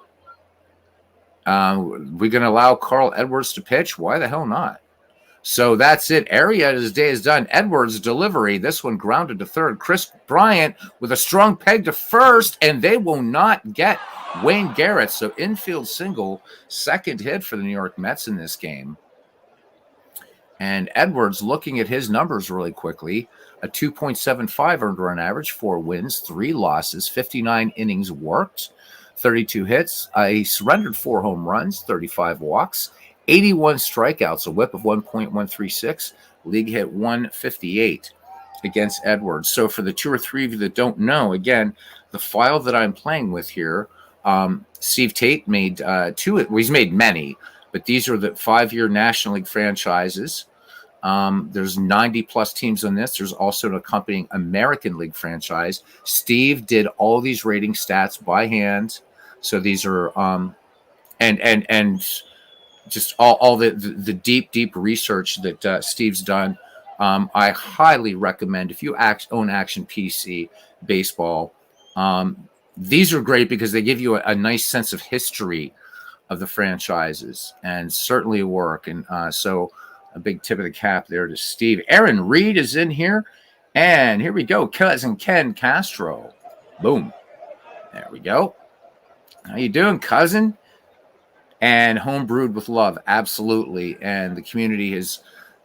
We're going to allow Carl Edwards to pitch? Why the hell not? So that's it. Arrieta's day is done. Edwards' delivery. This one grounded to third. Chris Bryant with a strong peg to first, and they will not get Wayne Garrett. So infield single, second hit for the New York Mets in this game. And Edwards, looking at his numbers really quickly, a 2.75 earned run average, 4 wins, 3 losses, 59 innings worked, 32 hits. He surrendered 4 home runs, 35 walks, 81 strikeouts, a whip of 1.136, league hit 158 against Edwards. So for the 2 or 3 of you that don't know, again, the file that I'm playing with here, Steve Tate made 2. Well, he's made many, but these are the 5-year National League franchises. There's 90 plus teams on this. There's also an accompanying American League franchise. Steve did all these rating stats by hand. So these are and just all the deep research that Steve's done. I highly recommend if you own Action PC Baseball. These are great because they give you a nice sense of history of the franchises and certainly work. And so a big tip of the cap there to Steve. Aaron Reed is in here. And here we go. Cousin Ken Castro. Boom. There we go. How you doing, cousin? And home brewed with love. Absolutely. And the community has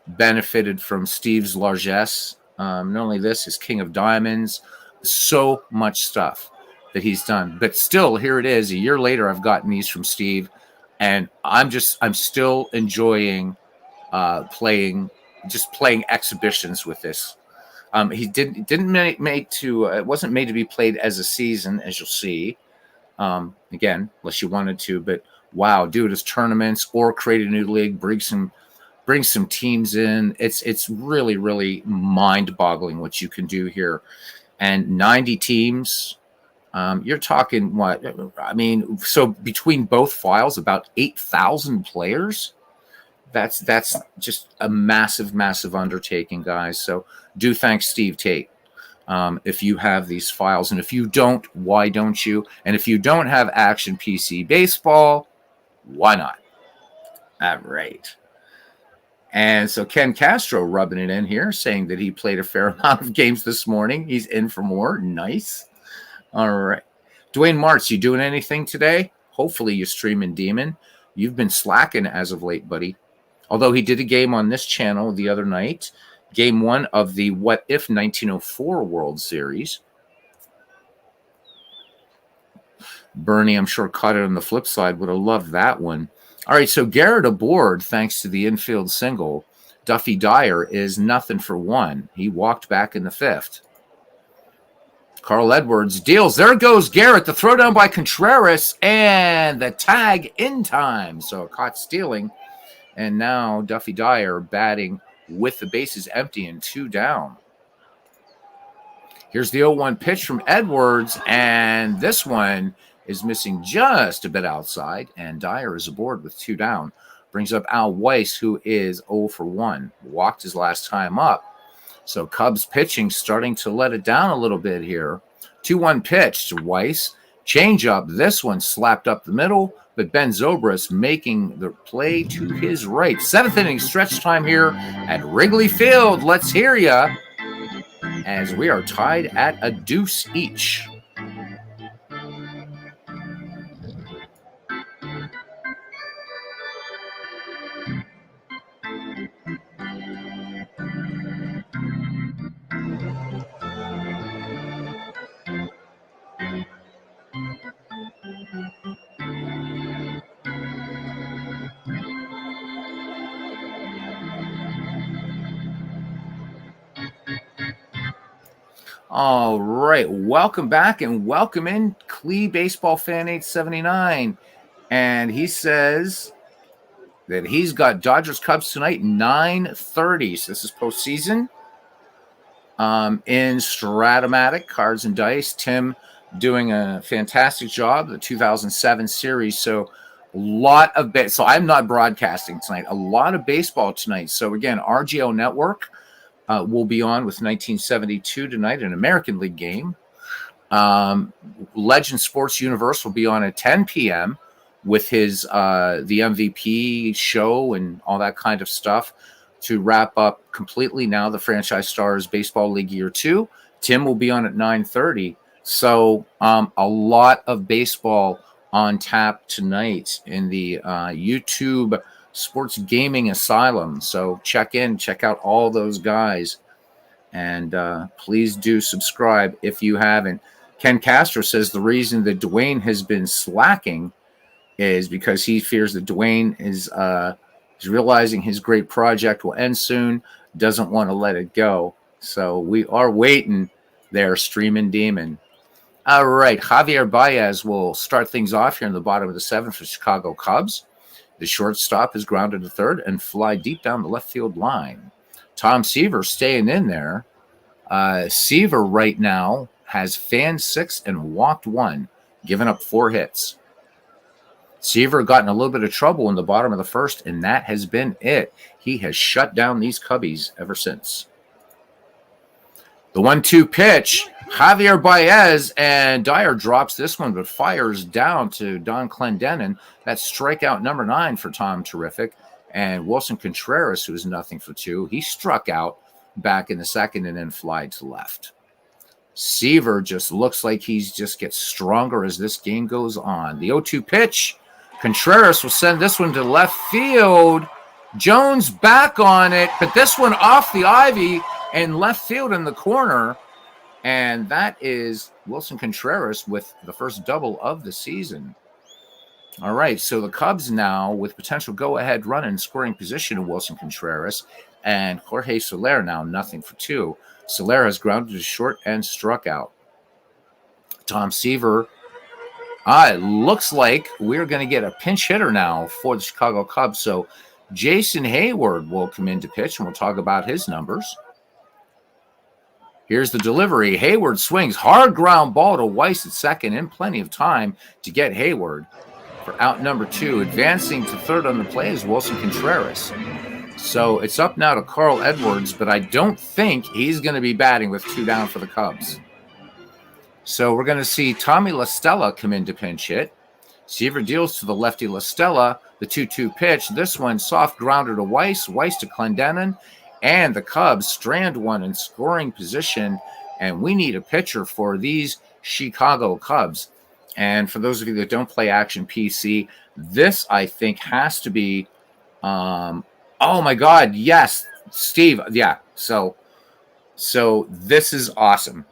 benefited from Steve's largesse. Not only this, his King of Diamonds. So much stuff that he's done. But still, here it is. A year later, I've gotten these from Steve. And I'm still enjoying playing exhibitions with this. He didn't make to it wasn't made to be played as a season, as you'll see. Again, unless you wanted to, but wow, do it as tournaments or create a new league, bring some teams in. It's really, really mind-boggling what you can do here. And 90 teams, you're talking what? I mean, so between both files, about 8,000 players. That's just a massive undertaking, guys. So do thank Steve Tate. If you have these files, and if you don't, why don't you? And if you don't have Action PC Baseball, why not? All right. And so Ken Castro rubbing it in here, saying that he played a fair amount of games this morning. He's in for more. Nice. All right. Dwayne Martz, you doing anything today? Hopefully you're streaming Demon. You've been slacking as of late, buddy. Although he did a game on this channel the other night. Game 1 of the What If 1904 World Series. Bernie, I'm sure, caught it on the flip side. Would have loved that one. All right, so Garrett aboard, thanks to the infield single. Duffy Dyer is nothing for 1. He walked back in the 5th. Carl Edwards deals. There goes Garrett. The throw down by Contreras and the tag in time. So caught stealing. And now Duffy Dyer batting with the bases empty and 2 down. Here's the 0-1 pitch from Edwards, and this one is missing just a bit outside, and Dyer is aboard with 2 down. Brings up Al Weiss, who is 0 for 1. Walked his last time up. So Cubs pitching starting to let it down a little bit here. 2-1 pitch to Weiss. Change up. This one slapped up the middle, but Ben Zobrist making the play to his right. 7th inning stretch time here at Wrigley Field. Let's hear ya as we are tied at a deuce each. All right, welcome back and welcome in Clee Baseball Fan 879. And he says that he's got Dodgers Cubs tonight, 9:30. So this is postseason. In Stratomatic, Cards and Dice. Tim doing a fantastic job, the 2007 series. So a lot of so I'm not broadcasting tonight. A lot of baseball tonight. So again, RGO Network will be on with 1972 tonight, an American League game. Legend Sports Universe will be on at 10 p.m. with his the MVP show and all that kind of stuff to wrap up completely now the Franchise Stars Baseball League Year 2. Tim will be on at 9:30. So a lot of baseball on tap tonight in the YouTube Sports Gaming Asylum. So check out all those guys. And please do subscribe if you haven't. Ken Castro says the reason that Dwayne has been slacking is because he fears that Dwayne is realizing his great project will end soon, doesn't want to let it go. So we are waiting there, Streaming Demon. All right, Javier Baez will start things off here in the bottom of the 7th for Chicago Cubs. The shortstop is grounded to third and fly deep down the left field line. Tom Seaver staying in there. Seaver right now has fanned 6 and walked 1, giving up 4 hits. Seaver got in a little bit of trouble in the bottom of the 1st, and that has been it. He has shut down these Cubbies ever since. The 1-2 pitch, Javier Baez, and Dyer drops this one, but fires down to Don Clendenon. That's strikeout number 9 for Tom Terrific. And Wilson Contreras, who is nothing for 2, he struck out back in the 2nd and then flied to left. Seaver just looks like he just gets stronger as this game goes on. The 0-2 pitch, Contreras will send this one to left field. Jones back on it, but this one off the ivy and left field in the corner. And that is Wilson Contreras with the first double of the season. All right, so the Cubs now with potential go-ahead run in scoring position of Wilson Contreras, and Jorge Soler now nothing for 2. Soler has grounded to short and struck out. Tom Seaver, it looks like we're going to get a pinch hitter now for the Chicago Cubs. So Jason Hayward will come in to pitch, and we'll talk about his numbers. Here's the delivery. Hayward swings. Hard ground ball to Weiss at second in plenty of time to get Hayward for out number 2. Advancing to third on the play is Wilson Contreras. So it's up now to Carl Edwards, but I don't think he's going to be batting with 2 down for the Cubs. So we're going to see Tommy La Stella come in to pinch hit. Seaver deals to the lefty La Stella. The 2-2 pitch. This one soft grounder to Weiss. Weiss to Clendenon. And the Cubs strand one in scoring position. And we need a pitcher for these Chicago Cubs. And for those of you that don't play Action PC, this, I think, has to be oh my God, yes, Steve. Yeah. So this is awesome.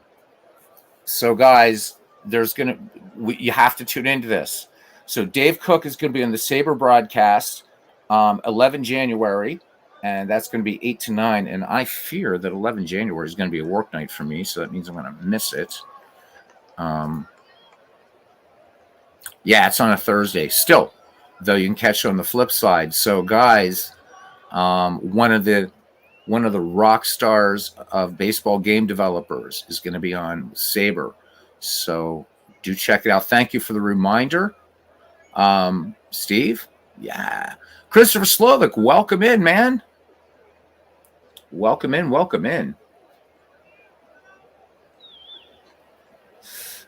So guys, you have to tune into this. So Dave Cook is going to be on the Sabre broadcast 11 January, and that's going to be 8 to 9. And I fear that 11 January is going to be a work night for me, so that means I'm going to miss it. Yeah, it's on a Thursday. Still, though, you can catch it on the flip side. So guys, one of the rock stars of baseball game developers is going to be on Sabre. So do check it out. Thank you for the reminder. Steve? Yeah. Christopher Slovic, welcome in, man. Welcome in.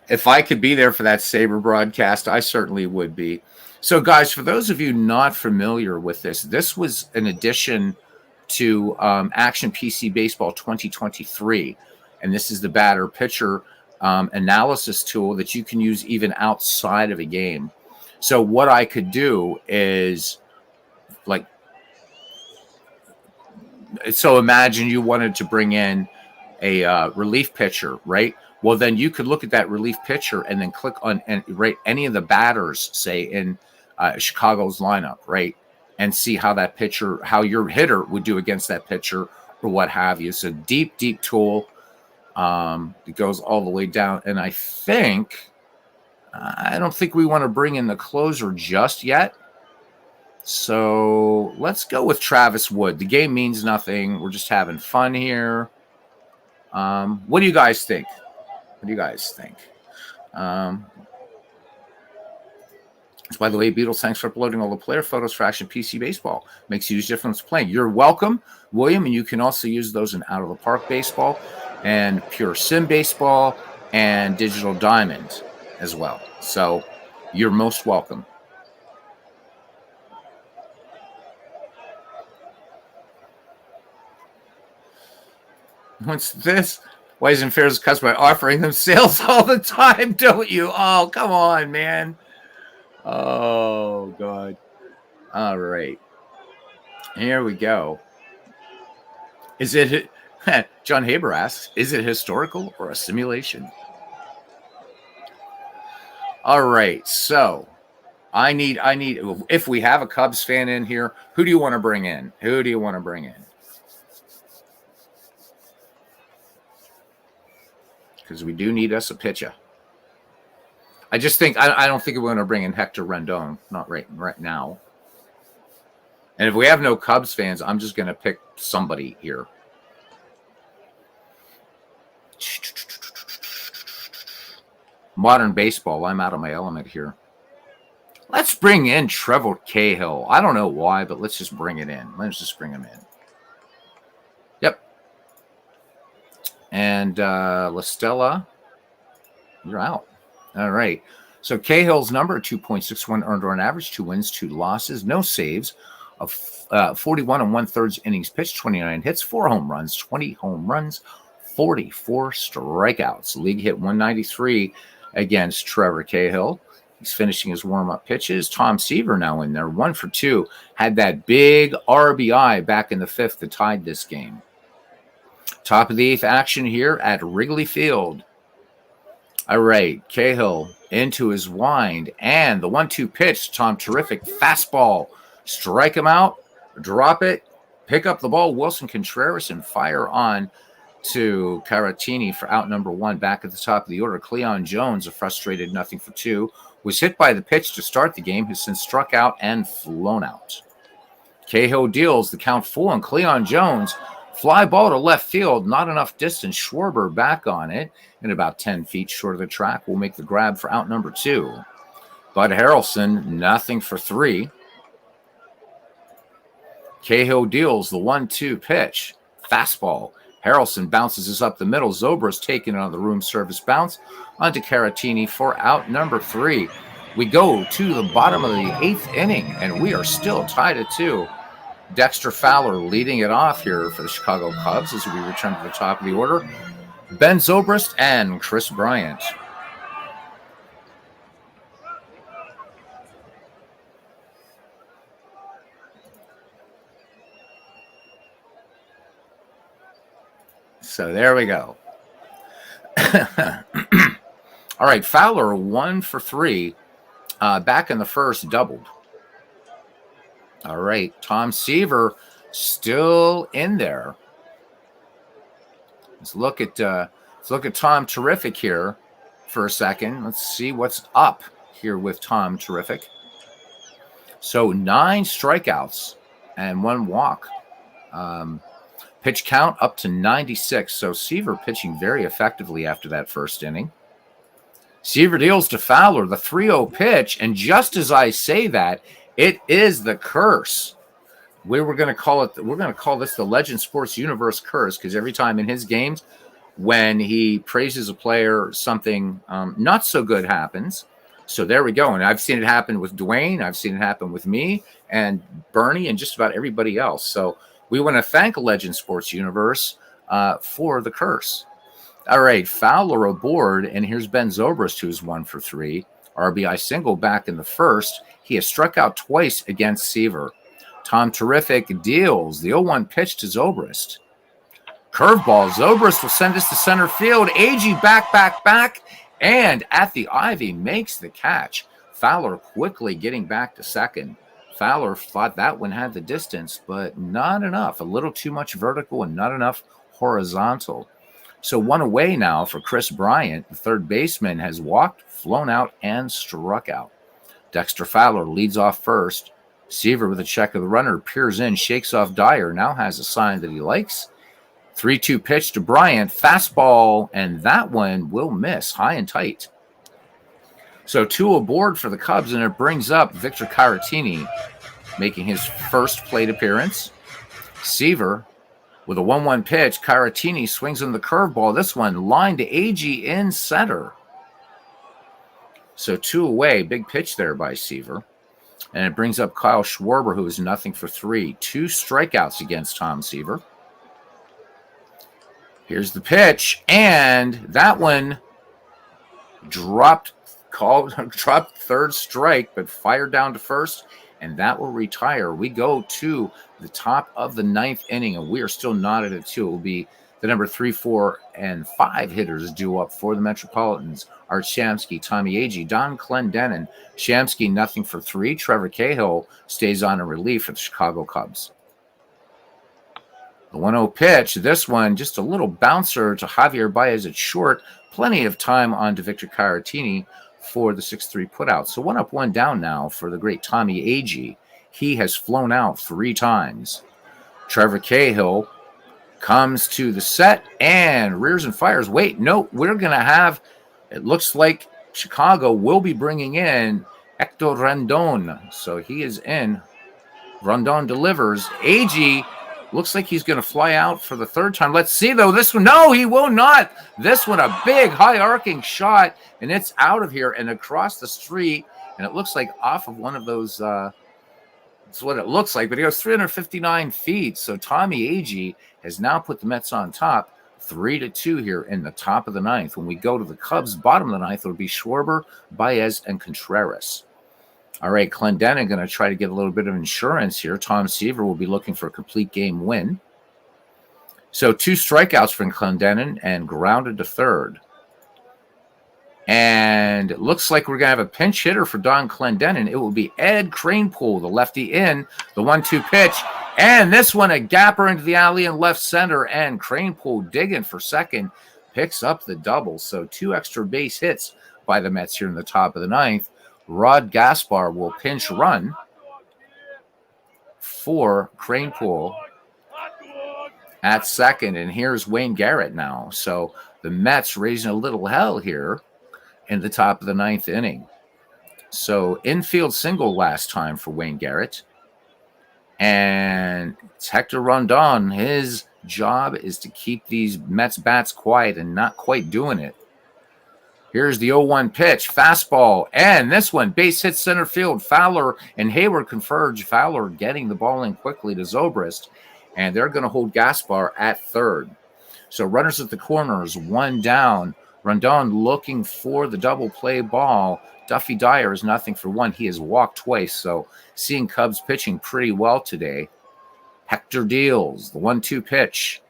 If I could be there for that Sabre broadcast, I certainly would be. So, guys, for those of you not familiar with this was an addition to Action PC Baseball 2023. And this is the batter-pitcher analysis tool that you can use even outside of a game. So what I could do is, so imagine you wanted to bring in a relief pitcher, right? Well, then you could look at that relief pitcher and then click on and rate any of the batters, say, in Chicago's lineup, right? And see how that pitcher, how your hitter would do against that pitcher or what have you. It's a deep, deep tool. It goes all the way down. And I don't think we want to bring in the closer just yet. So let's go with Travis Wood. The game means nothing. We're just having fun here. What do you guys think? By the way, Beatles, thanks for uploading all the player photos for Action PC Baseball. Makes a huge difference playing. You're welcome, William, and you can also use those in Out of the Park Baseball and Pure Sim Baseball and Digital Diamond as well. So you're most welcome. What's this? Why isn't Fair's customer offering them sales all the time? Don't you? Oh, come on, man. Oh, God. All right. Here we go. Is it, John Haber asks, is it historical or a simulation? All right. So I need, if we have a Cubs fan in here, who do you want to bring in? Because we do need us a pitcher. I just think I don't think we're going to bring in Hector Rendon, not right now. And if we have no Cubs fans, I'm just going to pick somebody here. Modern baseball. I'm out of my element here. Let's bring in Trevor Cahill. I don't know why, but let's just bring it in. Let's just bring him in. Yep. And La Stella, you're out. All right. So Cahill's number, 2.61 earned on average, 2 wins, 2 losses, no saves, of 41 and 1/3 innings pitched, 29 hits, 4 home runs, 20 home runs, 44 strikeouts. League hit 193 against Trevor Cahill. He's finishing his warm-up pitches. Tom Seaver now in there, 1 for 2. Had that big RBI back in the 5th that tied this game. Top of the 8th action here at Wrigley Field. All right, Cahill into his wind, and the 1-2 pitch, Tom Terrific, fastball. Strike him out, drop it, pick up the ball, Wilson Contreras, and fire on to Caratini for out number 1. Back at the top of the order, Cleon Jones, a frustrated 0-for-2, was hit by the pitch to start the game, has since struck out and flown out. Cahill deals the count full on Cleon Jones. Fly ball to left field, not enough distance. Schwarber back on it, and about 10 feet short of the track will make the grab for out number 2. Bud Harrelson, 0-for-3. Cahill deals the 1-2 pitch. Fastball. Harrelson bounces this up the middle. Zobrist taking it on the room service bounce onto Caratini for out number 3. We go to the bottom of the 8th inning, and we are still tied at 2. Dexter Fowler leading it off here for the Chicago Cubs as we return to the top of the order. Ben Zobrist and Chris Bryant. So there we go. All right, Fowler 1-for-3. Back in the first, doubled. All right, Tom Seaver still in there. Let's look at Tom Terrific here for a second. Let's see what's up here with Tom Terrific. So 9 strikeouts and 1 walk. Pitch count up to 96. So Seaver pitching very effectively after that first inning. Seaver deals to Fowler, the 3-0 pitch, and just as I say that, it is the curse. We're going to call this the Legend Sports Universe curse, because every time in his games, when he praises a player, something not so good happens. So there we go. And I've seen it happen with Dwayne. I've seen it happen with me and Bernie and just about everybody else. So we want to thank Legend Sports Universe for the curse. All right, Fowler aboard, and here's Ben Zobrist, who's 1-for-3. RBI single back in the first. He has struck out twice against Seaver. Tom Terrific deals the 0-1 pitch to Zobrist. Curveball. Zobrist will send us to center field. Agee back, and at the ivy makes the catch. Fowler quickly getting back to second. Fowler thought that one had the distance, but not enough. A little too much vertical and not enough horizontal. So 1 away now for Chris Bryant. The third baseman has walked, flown out, and struck out. Dexter Fowler leads off first. Seaver with a check of the runner, peers in, shakes off Dyer, now has a sign that he likes. 3-2 pitch to Bryant, fastball, and that one will miss, high and tight. So 2 aboard for the Cubs, and it brings up Victor Caratini, making his first plate appearance. Seaver with a 1-1 pitch. Caratini swings on the curveball. This one line to Agee in center. So 2 away. Big pitch there by Seaver. And it brings up Kyle Schwarber, who is nothing for 3. 2 strikeouts against Tom Seaver. Here's the pitch, and that one dropped third strike, but fired down to first, and that will retire. We go to the top of the 9th inning, and we are still not at a 2. It will be the number 3, 4, and 5 hitters due up for the Metropolitans. Art Shamsky, Tommy Agee, Don Clendenin. Shamsky, nothing for 3. Trevor Cahill stays on in relief for the Chicago Cubs. The 1-0 pitch, this one just a little bouncer to Javier Baez at short. Plenty of time on to Victor Caratini for the 6-3 putout. So 1 up, 1 down now for the great Tommy Agee. He has flown out 3 times. Trevor Cahill comes to the set and rears and fires. Wait, no, we're going to have, it looks like Chicago will be bringing in Hector Rondon. So he is in. Rondon delivers. Agee looks like he's going to fly out for the 3rd time. Let's see, though. This one, no, he will not. This one, a big, high-arcing shot, and it's out of here and across the street, and it looks like off of one of those, that's what it looks like, but he goes 359 feet, so Tommy Agee has now put the Mets on top, 3-2 here in the top of the 9th. When we go to the Cubs' bottom of the 9th, it'll be Schwarber, Baez, and Contreras. All right, Clendenin going to try to get a little bit of insurance here. Tom Seaver will be looking for a complete game win. So 2 strikeouts from Clendenin and grounded to 3rd. And it looks like we're going to have a pinch hitter for Don Clendenin. It will be Ed Kranepool, the lefty in, the 1-2 pitch. And this one, a gapper into the alley in left center. And Kranepool digging for second, picks up the double. So 2 extra base hits by the Mets here in the top of the 9th. Rod Gaspar will pinch run for Kranepool at second. And here's Wayne Garrett now. So the Mets raising a little hell here in the top of the 9th inning. So infield single last time for Wayne Garrett. And it's Hector Rondon. His job is to keep these Mets bats quiet and not quite doing it. Here's the 0-1 pitch, fastball, and this one, base hit center field. Fowler and Hayward converge. Fowler getting the ball in quickly to Zobrist, and they're going to hold Gaspar at 3rd. So runners at the corners, 1 down. Rondon looking for the double play ball. Duffy Dyer is nothing for 1. He has walked twice, so seeing Cubs pitching pretty well today. Hector deals, the 1-2 pitch.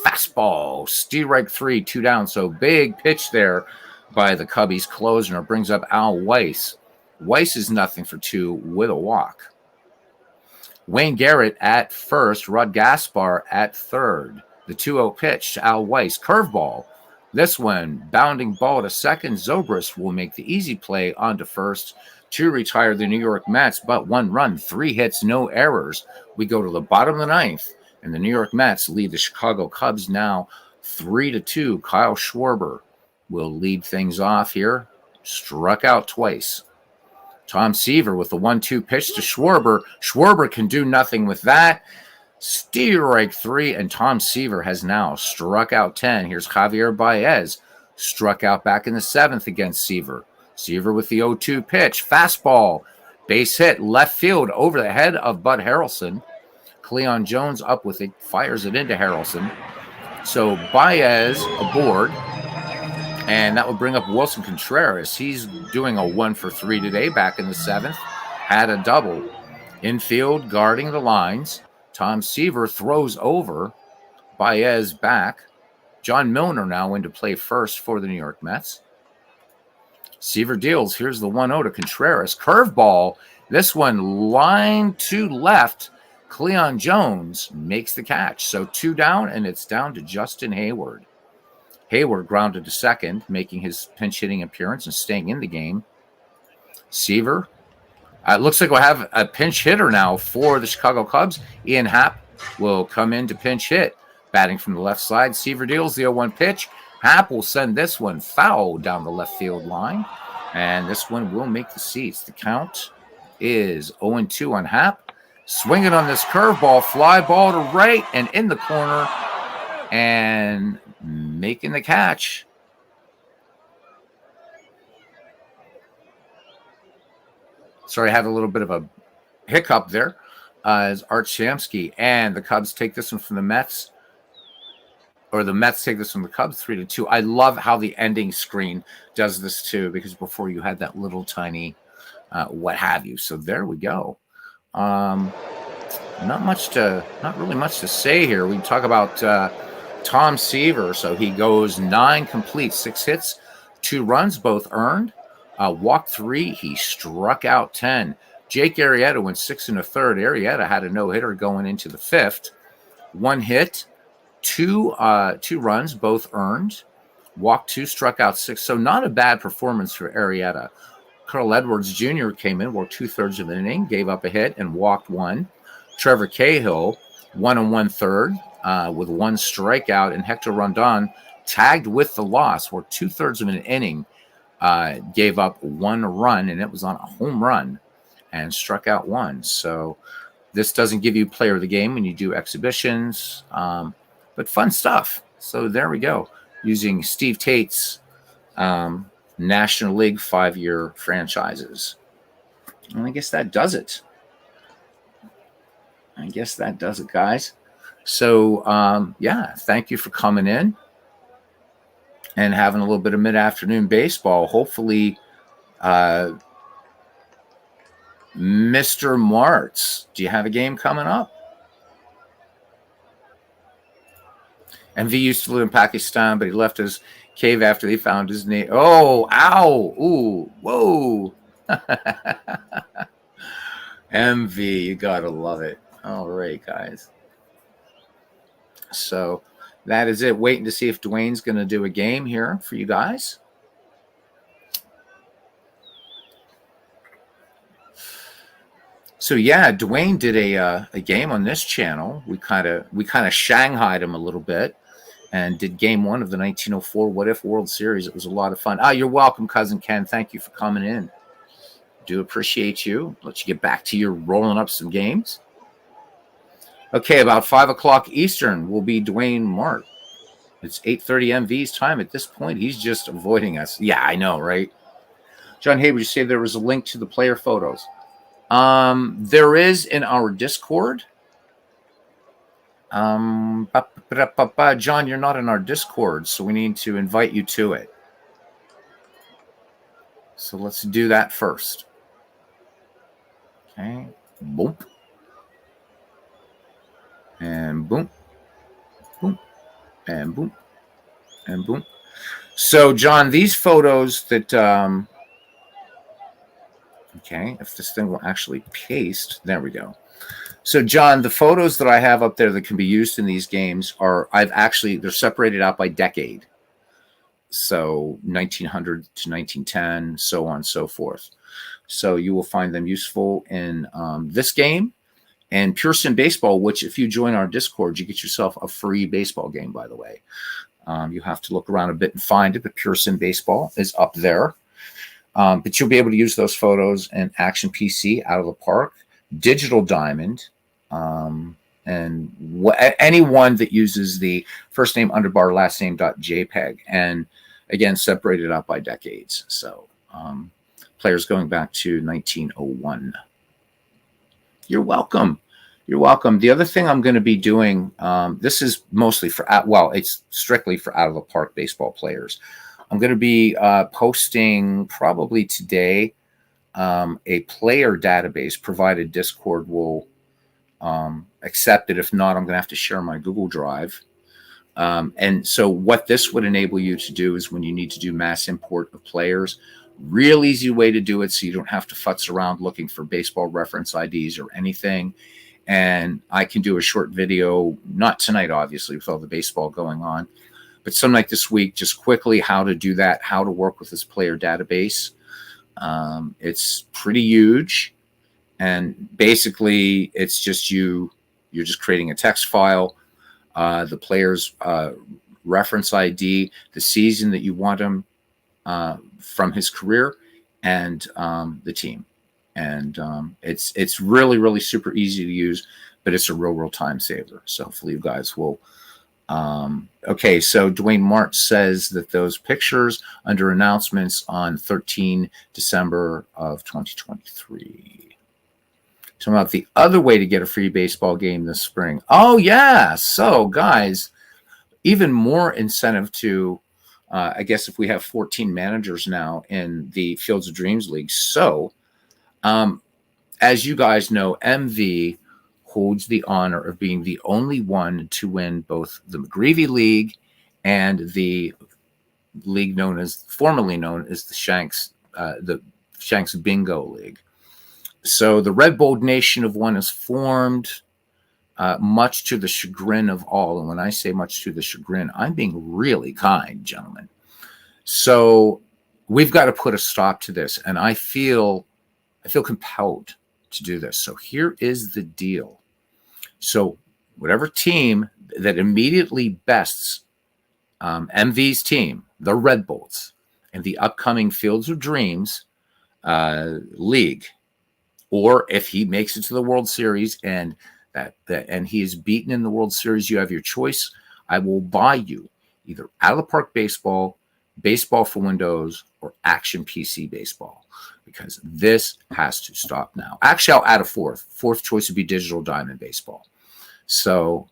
Fastball, strike 3, 2 down. So big pitch there by the Cubbies closer, and it brings up Al Weiss. Weiss is nothing for 2 with a walk. Wayne Garrett at first, Rod Gaspar at 3rd. The 2-0 pitch to Al Weiss. Curveball. This one, bounding ball to second. Zobrist will make the easy play onto first to retire the New York Mets, but 1 run, 3 hits, no errors. We go to the bottom of the 9th, and the New York Mets lead the Chicago Cubs now 3-2. Kyle Schwarber will lead things off here. Struck out twice. Tom Seaver with the 1-2 pitch to Schwarber. Schwarber can do nothing with that. Strike 3, and Tom Seaver has now struck out 10. Here's Javier Baez. Struck out back in the 7th against Seaver. Seaver with the 0-2 pitch. Fastball. Base hit left field over the head of Bud Harrelson. Cleon Jones up with it. Fires it into Harrelson. So Baez aboard. And that will bring up Wilson Contreras. He's doing a 1 for 3 today back in the 7th. Had a double. Infield guarding the lines. Tom Seaver throws over. Baez back. John Milner now into play first for the New York Mets. Seaver deals. Here's the 1-0 to Contreras. Curveball. This one line to left. Cleon Jones makes the catch. So 2 down, and it's down to Justin Hayward. Hayward grounded to second, making his pinch hitting appearance and staying in the game. Seaver It looks like we'll have a pinch hitter now for the Chicago Cubs. Ian Happ will come in to pinch hit. Batting from the left side, Seaver deals the 0-1 pitch. Happ will send this one foul down the left field line. And this one will make the seats. The count is 0-2 on Happ. Swinging on this curveball, fly ball to right and in the corner. And making the catch. Sorry, I had a little bit of a hiccup there. Is Art Shamsky. And the Cubs take this one from the Mets. Or the Mets take this from the Cubs 3-2. I love how the ending screen does this too, because before you had that little tiny what have you. So there we go. Not really much to say here. We can talk about Tom Seaver. So he goes 9 complete, 6 hits, 2 runs, both earned. Walked 3. He struck out 10. Jake Arrieta went 6 1/3. Arrieta had a no-hitter going into the 5th. 1 hit, 2 runs, both earned. Walked 2, struck out 6. So not a bad performance for Arrieta. Carl Edwards Jr. came in, worked 2/3 of an inning, gave up a hit and walked 1. Trevor Cahill, 1 1/3 with 1 strikeout, and Hector Rondon tagged with the loss, worked 2/3 of an inning, gave up 1 run, and it was on a home run, and struck out 1. So this doesn't give you player of the game when you do exhibitions, but fun stuff. So there we go, using Steve Tate's National League 5-year franchises. And I guess that does it. Guys. So, yeah, thank you for coming in and having a little bit of mid-afternoon baseball. Hopefully, Mr. Martz, do you have a game coming up? MV used to live in Pakistan, but he left his cave after they found his name. Oh, ow, ooh, whoa. MV, you gotta love it. All right, guys. So that is it. Waiting to see if Dwayne's going to do a game here for you guys. So yeah, Dwayne did a game on this channel. We kind of shanghaied him a little bit and did game 1 of the 1904 What If World Series. It was a lot of fun. You're welcome, Cousin Ken. Thank you for coming in. Do appreciate you. Let you get back to your rolling up some games. Okay, about 5 o'clock Eastern will be Dwayne Mart. It's 8:30 MV's time at this point. He's just avoiding us. Yeah, I know, right? John Hay, would you say there was a link to the player photos? There is in our Discord. John, you're not in our Discord, so we need to invite you to it. So let's do that first. Okay, boom. And boom, boom, and boom, and boom. So, John, these photos that, okay, if this thing will actually paste, there we go. So, John, the photos that I have up there that can be used in these games they're separated out by decade. So, 1900 to 1910, so on and so forth. So, you will find them useful in this game. And Pure Sim Baseball, which if you join our Discord, you get yourself a free baseball game, by the way. You have to look around a bit and find it, but Pure Sim Baseball is up there. But you'll be able to use those photos in Action PC, Out of the Park, Digital Diamond, and anyone that uses the first name underbar last name .jpeg. And again, separated out by decades. So players going back to 1901. You're welcome. You're welcome. The other thing I'm going to be doing, this is mostly it's strictly for out of the park baseball players. I'm going to be posting probably today a player database, provided Discord will accept it. If not, I'm going to have to share my Google Drive. And so what this would enable you to do is when you need to do mass import of players, real easy way to do it so you don't have to futz around looking for baseball reference IDs or anything. And I can do a short video, not tonight, obviously, with all the baseball going on, but some night this week, just quickly how to do that, how to work with this player database. It's pretty huge. And basically, it's just you're just creating a text file, the player's reference ID, the season that you want him from his career, and the team. And it's really, really super easy to use, but it's a real time saver. So hopefully you guys will. Okay, so Dwayne March says that those pictures under announcements on 13 December of 2023. Talking about the other way to get a free baseball game this spring. Oh, yeah. So, guys, even more incentive to, I guess, if we have 14 managers now in the Fields of Dreams League. So, as you guys know, MV holds the honor of being the only one to win both the McGreevy League and the league formerly known as the Shanks Bingo League. So the Red Bold Nation of One is formed, much to the chagrin of all. And when I say much to the chagrin, I'm being really kind, gentlemen. So we've got to put a stop to this. And I feel compelled to do this. So here is the deal. So whatever team that immediately bests MV's team, the Red Bolts, in the upcoming Fields of Dreams league, or if he makes it to the World Series and and he is beaten in the World Series, you have your choice. I will buy you either Out of the Park Baseball, Baseball for Windows, or Action PC Baseball, because this has to stop now. Actually, I'll add a fourth. Fourth choice would be Digital Diamond Baseball. So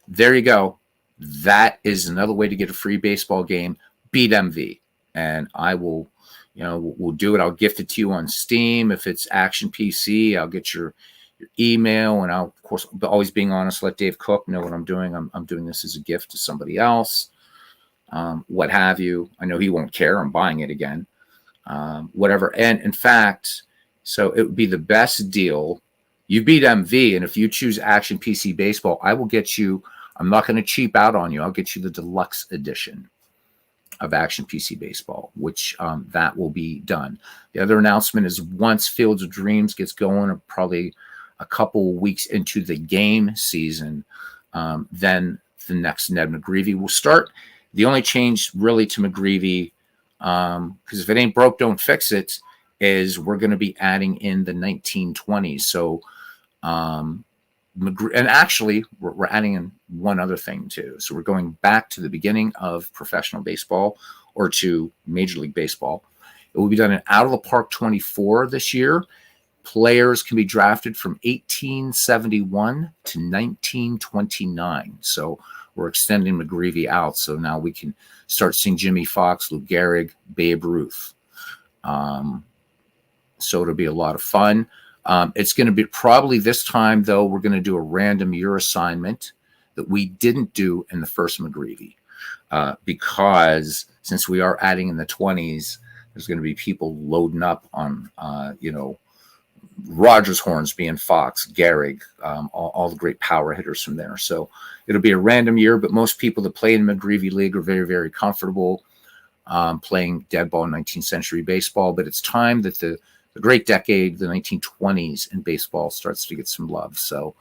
there you go. That is another way to get a free baseball game. Beat MV. And I will, we'll do it. I'll gift it to you on Steam. If it's Action PC, I'll get your email. And I'll, of course, always being honest, let Dave Cook know what I'm doing. I'm doing this as a gift to somebody else. What have you. I know he won't care. I'm buying it again. Whatever. And in fact, so it would be the best deal. You beat MV, and if you choose Action PC Baseball, I will get you, I'm not going to cheap out on you. I'll get you the deluxe edition of Action PC Baseball, which that will be done. The other announcement is once Fields of Dreams gets going, probably a couple weeks into the game season, then the next Ned McGreevy will start. The only change really to McGreevy, because if it ain't broke, don't fix it, is we're going to be adding in the 1920s. So, and actually, we're adding in one other thing too. So we're going back to the beginning of professional baseball, or to Major League Baseball. It will be done in Out of the Park 24 this year. Players can be drafted from 1871 to 1929. So we're extending McGreevy out. So now we can start seeing Jimmy Fox, Lou Gehrig, Babe Ruth. So it'll be a lot of fun. It's going to be probably this time, though, we're going to do a random year assignment that we didn't do in the first McGreevy, because since we are adding in the 20s, there's going to be people loading up on, Rogers Hornsby and Fox, Gehrig, all the great power hitters from there. So it'll be a random year, but most people that play in the McGreevy League are very, very comfortable playing dead ball 19th century baseball. But it's time that the great decade, the 1920s in baseball, starts to get some love. So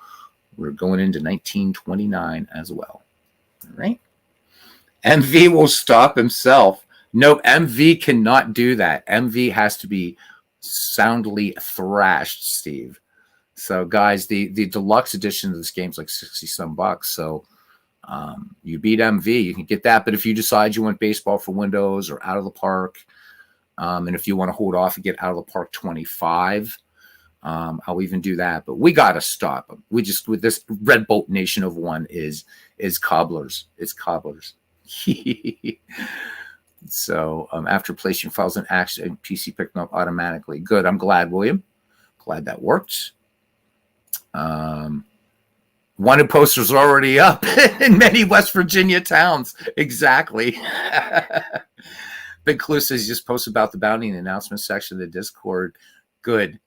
we're going into 1929 as well. All right. MV will stop himself. No, MV cannot do that. MV has to be soundly thrashed, Steve. So, guys, the deluxe edition of this game is like $60-some. So you beat MV, you can get that. But if you decide you want Baseball for Windows or Out of the Park, and if you want to hold off and get Out of the Park 25, I'll even do that. But we got to stop them. We just, with this Red Bolt Nation of One is cobblers. It's cobblers. So after placing files in Action, PC picked them up automatically. Good. I'm glad, William. Glad that worked. Wanted posters are already up in many West Virginia towns. Exactly. Big Clue says he just posted about the bounty in the announcement section of the Discord. Good.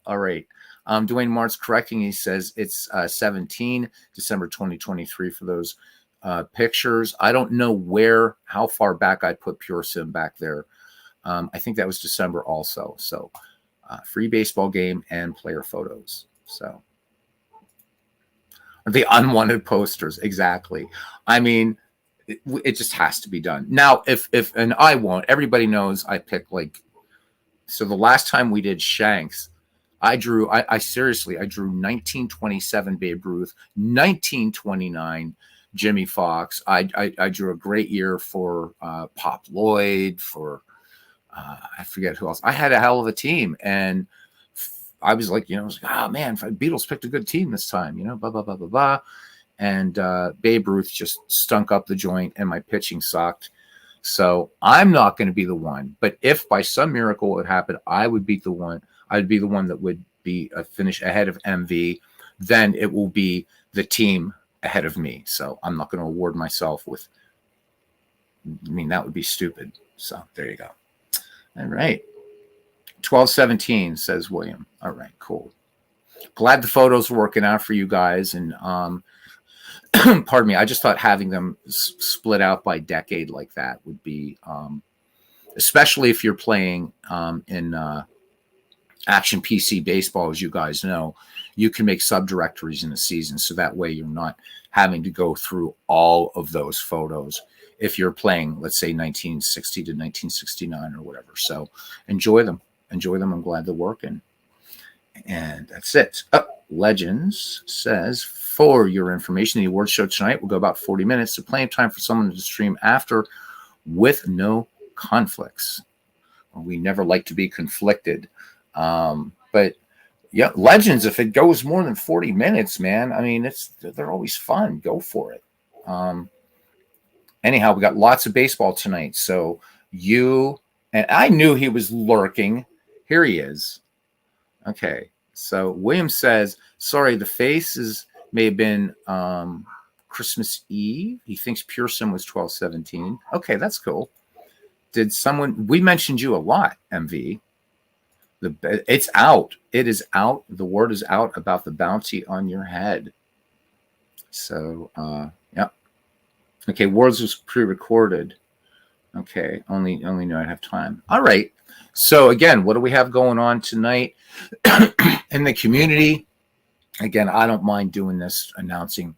All right. Dwayne Mart's correcting. He says it's 17 December 2023 for those pictures. I don't know how far back I put Pure Sim back there. I think that was December also. So free baseball game and player photos. So the unwanted posters, exactly. I mean, it just has to be done. Now, if and I won't. Everybody knows I pick like. So the last time we did Shanks, I drew. I seriously, I drew 1927 Babe Ruth, 1929 Jimmy Fox. I drew a great year for Pop Lloyd, for I forget who else. I had a hell of a team, and I was like, I was like, oh man, Beatles picked a good team this time, blah blah blah blah blah. And Babe Ruth just stunk up the joint, and my pitching sucked. So I'm not going to be the one. But if by some miracle it would happen, I would be the one. I'd be the one that would be a finish ahead of MV. Then it will be the team ahead of me. So I'm not going to award myself with. I mean, that would be stupid. So there you go. All right. 1217 says William. All right, cool. Glad the photos were working out for you guys. And pardon me, I just thought having them split out by decade like that would be, especially if you're playing in Action PC Baseball, as you guys know, you can make subdirectories in a season. So that way you're not having to go through all of those photos if you're playing, let's say, 1960 to 1969 or whatever. So enjoy them. Enjoy them. I'm glad they're working. And that's it. Legends says, for your information, the awards show tonight will go about 40 minutes, so plenty of time for someone to stream after with no conflicts. Well, we never like to be conflicted. But yeah, Legends, if it goes more than 40 minutes, man, I mean, they're always fun. Go for it. Anyhow, we got lots of baseball tonight. So and I knew he was lurking. Here he is. Okay. So William says, sorry, the faces may have been Christmas Eve. He thinks Pearson was 12/17. Okay, that's cool. We mentioned you a lot, MV. It's out. It is out. The word is out about the bounty on your head. So, yeah. Okay, Words was pre-recorded. Okay, only knew I'd have time. All right. So again, what do we have going on tonight in the community? Again, I don't mind doing this, announcing,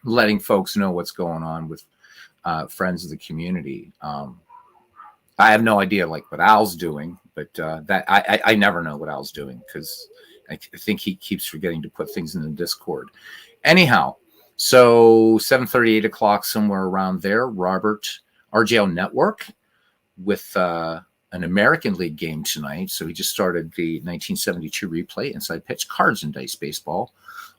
letting folks know what's going on with friends of the community. I have no idea like what Al's doing, but that I never know what Al's doing because I think he keeps forgetting to put things in the Discord. Anyhow, so 7:30, 8 o'clock, somewhere around there, Robert, RJL Network, with an American League game tonight. So he just started the 1972 replay, Inside Pitch, Cards and Dice Baseball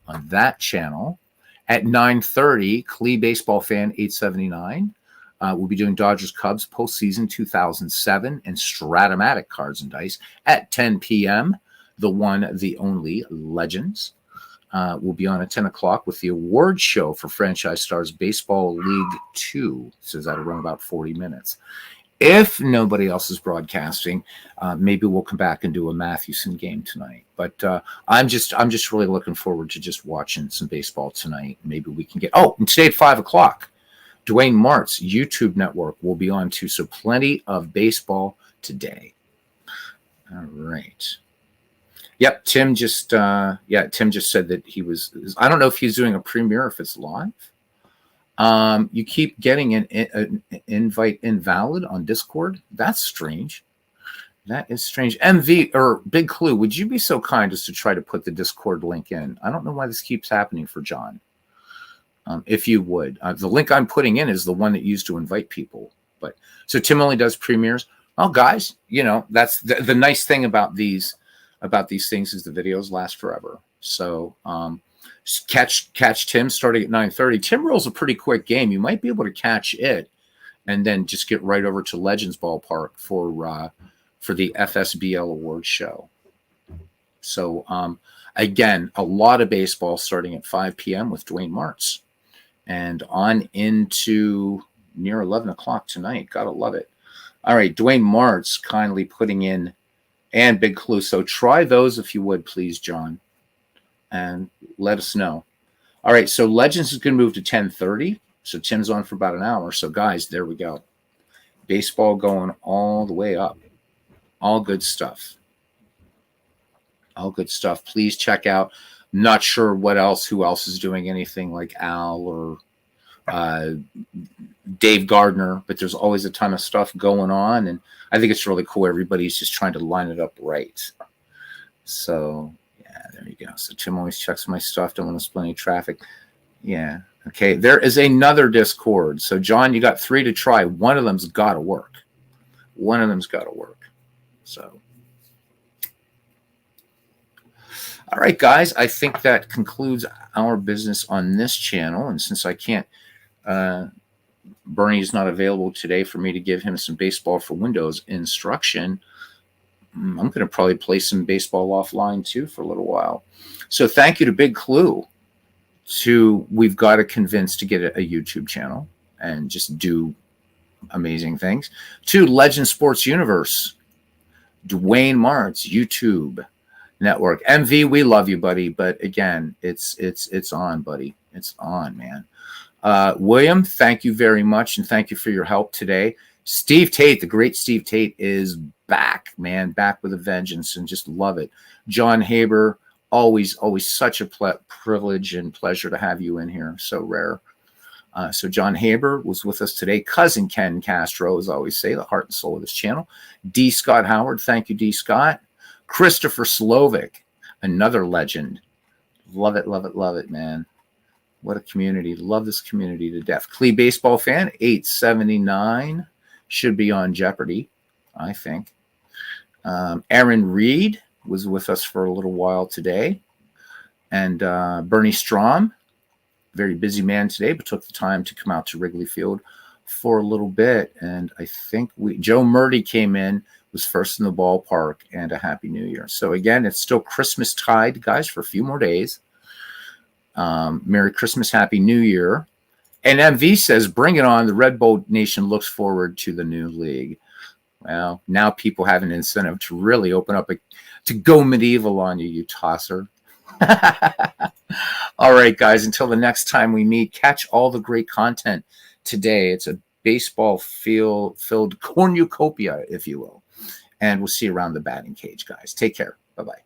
on that channel. At 9:30, Clee Baseball Fan 879. We'll be doing Dodgers Cubs postseason 2007 and Stratomatic Cards and Dice. At 10 p.m., the one, the only Legends will be on at 10 o'clock with the award show for Franchise Stars Baseball League 2. So that'll run about 40 minutes. If nobody else is broadcasting, maybe we'll come back and do a Mathewson game tonight. But I'm just really looking forward to just watching some baseball tonight. Maybe we can get. Oh, and today at 5 o'clock, Dwayne Mart's YouTube network will be on too. So plenty of baseball today. All right. Yep. Tim just said that he was. I don't know if he's doing a premiere or if it's live. You keep getting an invite invalid on Discord. That's strange. That is strange. MV or Big Clue, would you be so kind as to try to put the Discord link in? I don't know why this keeps happening for John. If you would, the link I'm putting in is the one that used to invite people. But so Tim only does premieres. Well, guys, that's the nice thing about these things is the videos last forever. So catch Tim starting at 9:30. Tim rolls a pretty quick game. You might be able to catch it, and then just get right over to Legends Ballpark for the FSBL Awards show. So again, a lot of baseball starting at 5 p.m. with Dwayne Martz, and on into near 11 o'clock tonight. Gotta love it. All right, Dwayne Martz kindly putting in, and Big Clue. So try those if you would, please, John, and let us know. All right, so Legends is going to move to 10:30. So Tim's on for about an hour. So guys, there we go. Baseball going all the way up. All good stuff. All good stuff. Please check out. Not sure who else is doing anything like Al or Dave Gardner, but there's always a ton of stuff going on, and I think it's really cool. Everybody's just trying to line it up right. So yeah, there you go. So Tim always checks my stuff. Don't want to split any traffic. Yeah. Okay. There is another Discord. So John, you got 3 to try. One of them's got to work. So. All right, guys, I think that concludes our business on this channel. And since I can't, Bernie's not available today for me to give him some baseball for Windows instruction, I'm going to probably play some baseball offline too for a little while. So thank you to Big Clue. We've got to convince to get a YouTube channel and just do amazing things. To Legend Sports Universe, Dwayne Martz, YouTube network. MV, we love you, buddy, but again, it's on, buddy. It's on, man. William, thank you very much, and thank you for your help today. Steve Tate, the great Steve Tate, is back, man, back with a vengeance, and just love it. John Haber, always such a privilege and pleasure to have you in here. So rare. So John Haber was with us today. Cousin Ken Castro, as I always say, the heart and soul of this channel. D. Scott Howard, thank you, D. Scott. Christopher Slovic, another legend. Love it, man. What a community. Love this community to death. Clee baseball fan, 879. Should be on Jeopardy, I think. Aaron Reed was with us for a little while today. And Bernie Strom, very busy man today, but took the time to come out to Wrigley Field for a little bit. And I think Joe Murdy came in, was first in the ballpark, and a Happy New Year. So again, it's still Christmas tide, guys, for a few more days. Merry Christmas, Happy New Year. And MV says, bring it on. The Red Bull Nation looks forward to the new league. Well, now people have an incentive to really open up, to go medieval on you, you tosser. All right, guys, until the next time we meet, catch all the great content today. It's a baseball filled cornucopia, if you will. And we'll see you around the batting cage, guys. Take care. Bye-bye.